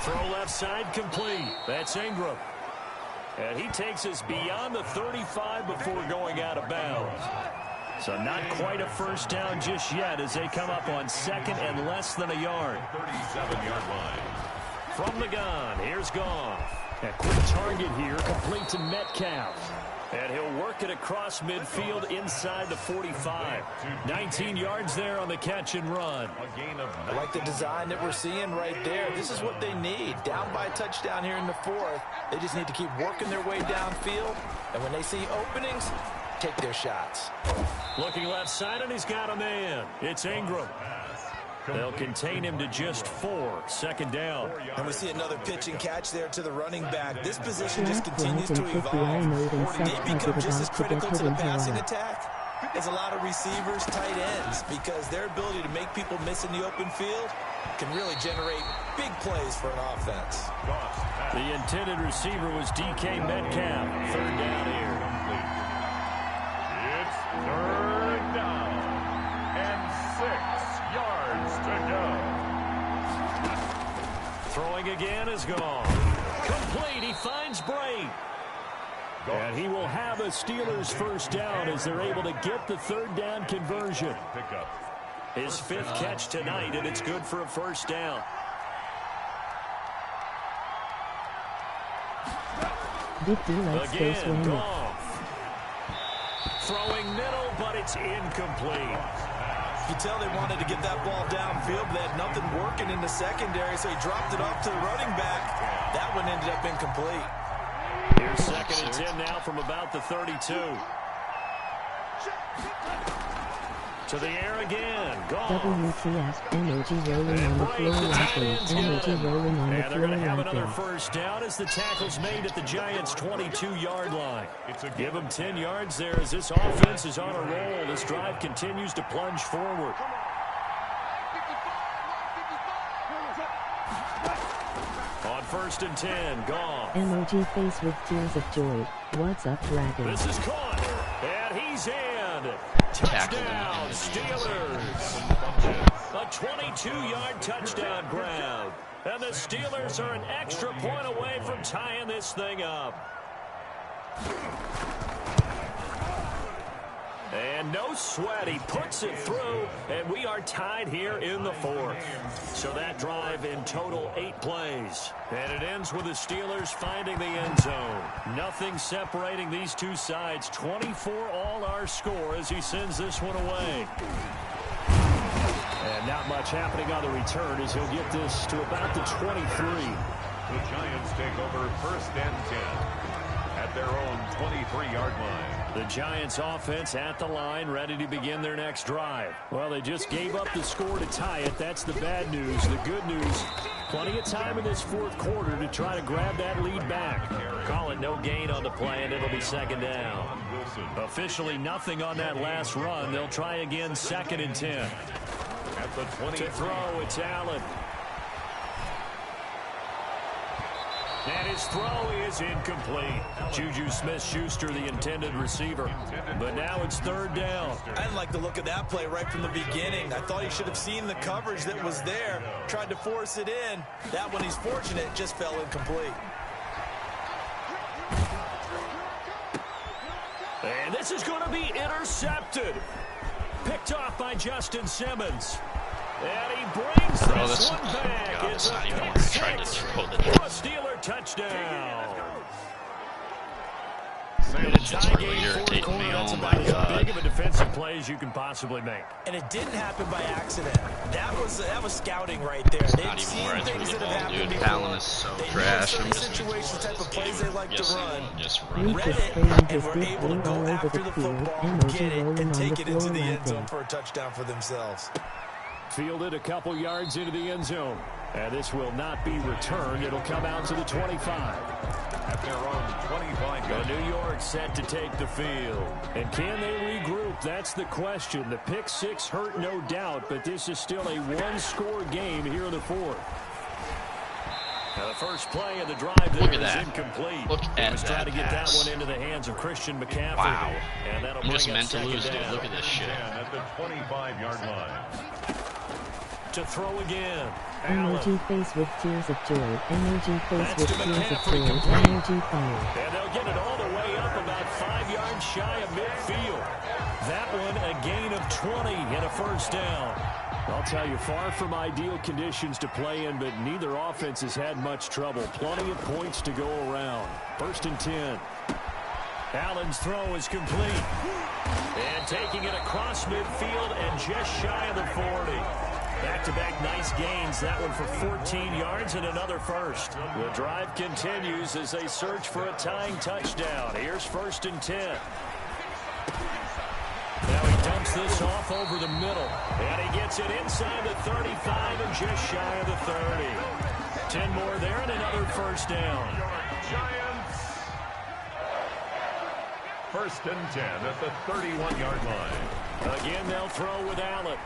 Throw left side complete. That's Ingram. And he takes us beyond the 35 before going out of bounds. So not quite a first down just yet as they come up on second and less than a yard. 37-yard line. From the gun, here's Goff. A quick target here, complete to Metcalf. And he'll work it across midfield inside the 45. 19 yards there on the catch and run. A gain of I like the design that we're seeing right there. This is what they need. Down by a touchdown here in the fourth. They just need to keep working their way downfield. And when they see openings, take their shots. Looking left side, and he's got a man. It's Ingram. They'll contain him to just 4. Second down. And we see another pitch and catch there to the running back. This position just continues to evolve. They become just as critical to the passing attack as a lot of receivers, tight ends, because their ability to make people miss in the open field can really generate big plays for an offense. The intended receiver was DK Metcalf. Third down here. It's third down and 6 yards to go. Throwing again is gone. Complete. He finds Bray. And he will have a Steelers first down as they're able to get the third down conversion. His 5th catch tonight, and it's good for a first down. Again, Goff. Throwing middle, but it's incomplete. You tell they wanted to get that ball downfield, but they had nothing working in the secondary, so he dropped it off to the running back. That one ended up incomplete. Here's second and 10 now from about the 32. To the air again. Gone. WCF, MOG rolling on the floor likely. MOG rolling on the And they're going to have floor another likely. first down as the tackle's made at the Giants' 22-yard line. Give them 10 yards there as this offense is on a roll. This drive continues to plunge forward. On first and 10, Goff. MOG face with tears of joy. What's up, Dragon? This is caught, and he's in. Touchdown, Steelers. A 22-yard touchdown grab. And the Steelers are an extra point away from tying this thing up. And no sweat, he puts it through, and we are tied here in the fourth. So that drive in total 8 plays. And it ends with the Steelers finding the end zone. Nothing separating these two sides. 24 all our score as he sends this one away. And not much happening on the return as he'll get this to about the 23. The Giants take over 1st and 10 at their own 23-yard line. The Giants offense at the line, ready to begin their next drive. Well, they just gave up the score to tie it. That's the bad news. The good news, plenty of time in this fourth quarter to try to grab that lead back. Call it no gain on the play, and it'll be 2nd down. Officially nothing on that last run. They'll try again 2nd and 10. At the 20. To throw, it's Allen. And his throw is incomplete. Juju Smith-Schuster, the intended receiver. But now it's 3rd down. I didn't like the look of that play right from the beginning. I thought he should have seen the coverage that was there, tried to force it in. That one, he's fortunate, just fell incomplete. And this is going to be intercepted. Picked off by Justin Simmons. And he brings this one back. God, It's not a even pick when I tried to six. throw the A Steeler touchdown. It's just really irritating me. That's Oh about my as God. big of a defensive play as you can possibly make. And it didn't happen by accident. That was scouting right there. It's They've not even seen where I threw things the that have ball, happened dude. before. Allen is so They know trash. certain I'm just situations, type of plays they like to run. Just run it. Read Lucas it, Graham and just we're did able to all go over after the the field, football, emoji get it, rolling and on take the it into floor the end zone laughing. for a touchdown for themselves. Fielded a couple yards into the end zone. And this will not be returned. It'll come out to the 25. At their own 25-yard New York set to take the field. And can they regroup? That's the question. The pick six hurt, no doubt, but this is still a one-score game here in the fourth. Now the first play of the drive there is incomplete. Look He at was trying to get that pass. one into the hands of Christian McCaffrey. Wow. And that'll I'm just bring up meant to 2nd lose, dude. down. Look at this shit. at the 25-yard line. To throw again. Emoji face with tears of joy. Emoji face That's with to tears of McCaffrey, joy. complete. Emoji fire. And they'll get it all the way up about 5 yards shy of midfield. That one a gain of 20 and a 1st down. I'll tell you, far from ideal conditions to play in, but neither offense has had much trouble. Plenty of points to go around. 1st and 10. Allen's throw is complete. And taking it across midfield and just shy of the 40. Back-to-back nice gains. That one for 14 yards and another 1st. The drive continues as they search for a tying touchdown. Here's 1st and 10. Now he dumps this off over the middle. And he gets it inside the 35 and just shy of the 30. 10 more there and another 1st down. Giants. 1st and 10 at the 31-yard line. Again, they'll throw with Allen.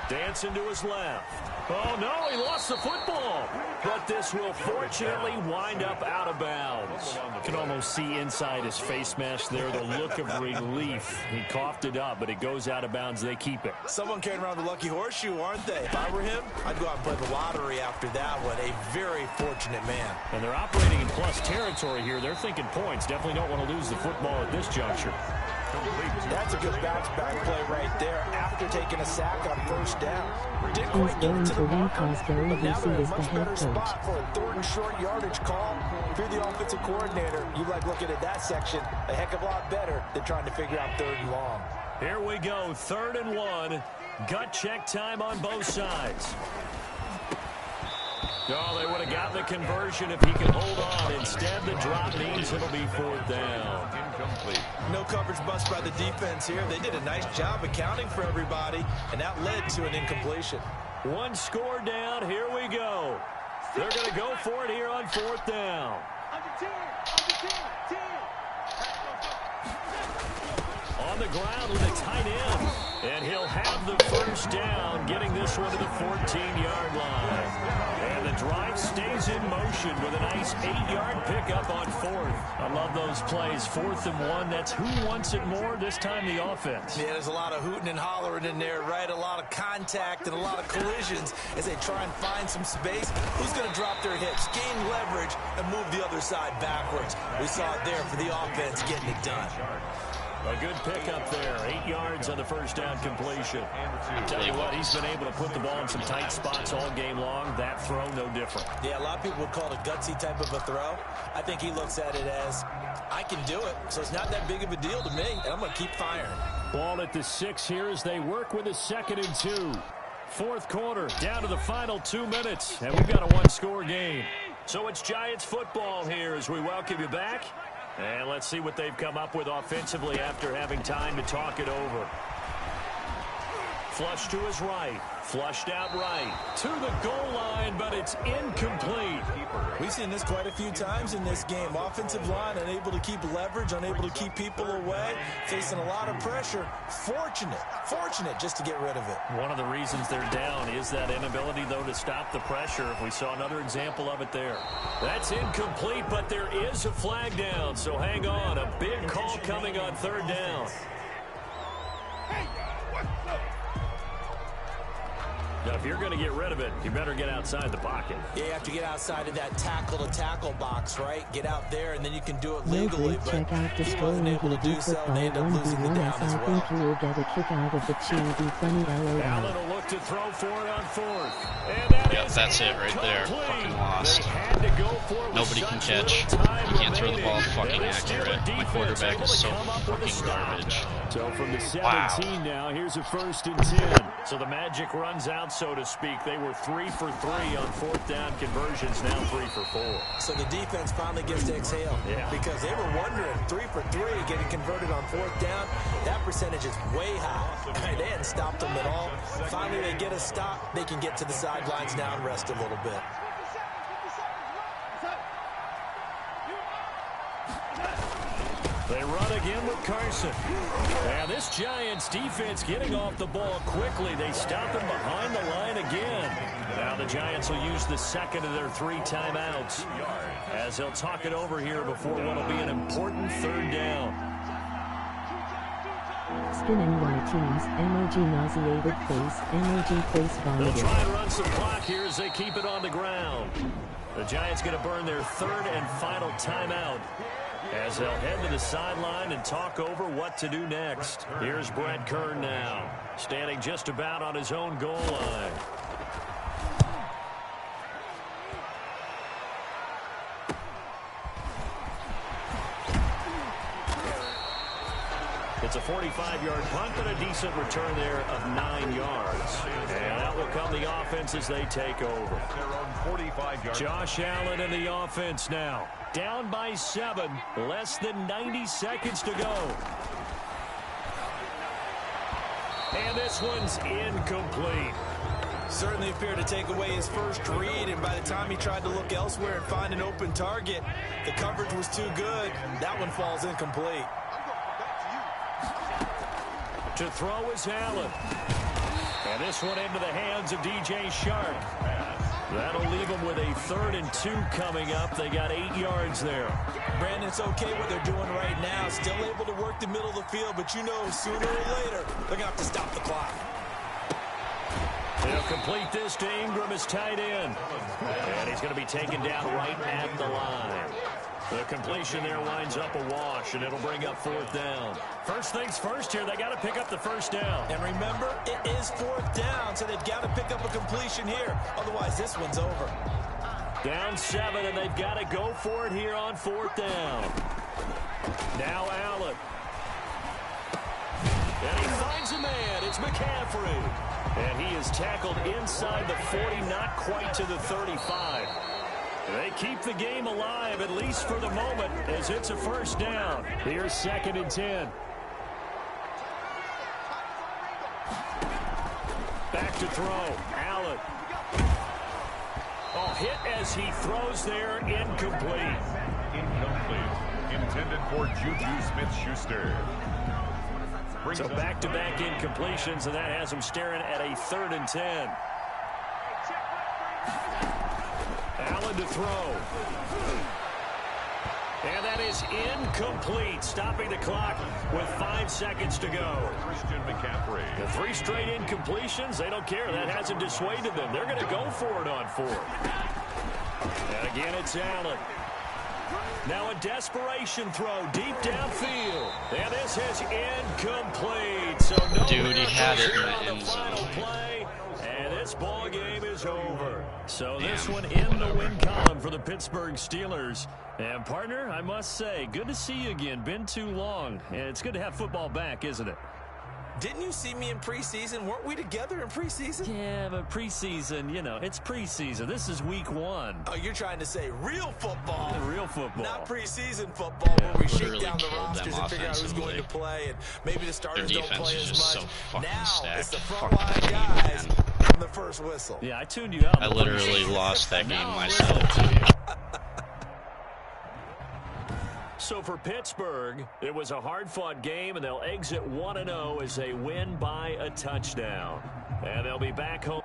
Dancing to his left. Oh, no, he lost the football. But this will fortunately wind up out of bounds. You can almost see inside his face mask there the look of relief. He coughed it up, but it goes out of bounds. They keep it. Someone carrying around the lucky horseshoe, aren't they? If I were him, I'd go out and play the lottery after that one. A very fortunate man. And they're operating in plus territory here. They're thinking points. Definitely don't want to lose the football at this juncture. That's a good bounce back play right there after taking a sack on 1st down. Didn't He's quite get going it to to the win marker, cause Gary but now Busey they're in a is the much head better coach. spot for a 3rd and short yardage call. If you're the offensive coordinator, you like looking at that section a heck of a lot better than trying to figure out 3rd and long. Here we go, 3rd and 1. Gut check time on both sides. Oh, they would have gotten the conversion if he could hold on. Instead, the drop means it'll be 4th down. Incomplete. No coverage bust by the defense here. They did a nice job accounting for everybody, and that led to an incompletion. One score down. Here we go. They're going to go for it here on 4th down. On the ground with a tight end. And he'll have the 1st down, getting this one to the 14-yard line. And the drive stays in motion with a nice 8-yard pickup on 4th. I love those plays. 4th and 1. That's who wants it more, this time the offense. Yeah, there's a lot of hooting and hollering in there, right? A lot of contact and a lot of collisions as they try and find some space. Who's going to drop their hips, gain leverage, and move the other side backwards? We saw it there for the offense getting it done. A good pickup there. 8 yards on the first down completion. I'll tell you what, he's been able to put the ball in some tight spots all game long. That throw, no different. Yeah, a lot of people would call it a gutsy type of a throw. I think he looks at it as, I can do it, so it's not that big of a deal to me, and I'm going to keep firing. Ball at the 6 here as they work with a 2nd and 2. Fourth quarter, down to the final 2 minutes, and we've got a one-score game. So it's Giants football here as we welcome you back. And let's see what they've come up with offensively after having time to talk it over. Flush to his right. Flushed out right. To the goal line, but it's incomplete. We've seen this quite a few times in this game. Offensive line unable to keep leverage, unable to keep people away, facing a lot of pressure. Fortunate just to get rid of it. One of the reasons they're down is that inability, though, to stop the pressure. We saw another example of it there. That's incomplete, but there is a flag down, so hang on. A big call coming on 3rd down. Now, if you're going to get rid of it, you better get outside the pocket. Yeah, you have to get outside of that tackle-to-tackle box, right? Get out there, and then you can do it legally. But check out he wasn't able to do so, and they end up losing the down as well. I think you will get a kick out of the cheesy funny LOL. Allen will look to throw for it on 4th. And that's it right there. Fucking lost. Nobody can catch. You can't throw the ball fucking accurate. My quarterback is so fucking garbage. So from the 17 now, here's a 1st and 10. So the magic runs out, so to speak. They were 3 for 3 on 4th down conversions, now 3 for 4. So the defense finally gets to exhale. Yeah. Because they were wondering, 3 for 3 getting converted on 4th down. That percentage is way high. They hadn't stopped them at all. Finally, they get a stop. They can get to the sidelines now and rest a little bit. They run again with Carson. Now this Giants defense getting off the ball quickly. They stop him behind the line again. Now the Giants will use the 2nd of their 3 timeouts as they'll talk it over here before what will be an important 3rd down. Spinning white teams, MOG nauseated face, MOG face They'll vomited. try and run some clock here as they keep it on the ground. The Giants going to burn their 3rd and final timeout as they'll head to the sideline and talk over what to do next. Here's Brett Kern now, standing just about on his own goal line. It's a 45-yard punt, but a decent return there of 9 yards. And out will come the offense as they take over. Josh Allen in the offense now. Down by 7. Less than 90 seconds to go. And this one's incomplete. Certainly appeared to take away his first read, and by the time he tried to look elsewhere and find an open target, the coverage was too good. That one falls incomplete. To throw is Allen. And this one into the hands of DJ Shark. That'll leave them with a 3rd and 2 coming up. They got 8 yards there. Brandon, it's okay what they're doing right now. Still able to work the middle of the field, but you know sooner or later they're going to have to stop the clock. They'll complete this to Ingram as tight end. And he's going to be taken down right at the line. The completion there winds up a wash, and it'll bring up 4th down. First things first here, they got to pick up the 1st down. And remember, it is 4th down, so they've got to pick up a completion here. Otherwise, this one's over. Down 7, and they've got to go for it here on 4th down. Now Allen. And he finds a man. It's McCaffrey. And he is tackled inside the 40, not quite to the 35. They keep the game alive, at least for the moment, as it's a 1st down. Here's 2nd and 10. Back to throw. Allen. Oh, hit as he throws there. Incomplete. Intended for Juju Smith-Schuster. So back-to-back incompletions, and that has him staring at a 3rd and 10. Allen to throw. And that is incomplete, stopping the clock with 5 seconds to go. Christian McCaffrey. The 3 straight incompletions, they don't care. That hasn't dissuaded them. They're going to go for it on 4th. And again, it's Allen. Now a desperation throw deep downfield. And this is incomplete. So no Dude, he had it in the on end the final zone. play. And this ball game is over. So this Damn, one in the whatever. win column for the Pittsburgh Steelers. And partner, I must say, good to see you again. Been too long. And it's good to have football back, isn't it? Didn't you see me in preseason? Weren't we together in preseason? Yeah, but preseason, you know, it's preseason. This is week 1. Oh, you're trying to say real football. Real football. Not preseason football where we shake Literally down the killed them rosters and figure out who's going to offensively. play, and maybe the starters don't defense play is as just much. so fucking Now stacked. it's the Fuck front that line team, guys man. from the first whistle. Yeah, I tuned you out. I literally lost that game Now myself. listen to you. So for Pittsburgh, it was a hard-fought game, and they'll exit 1-0 as they win by a touchdown. And they'll be back home.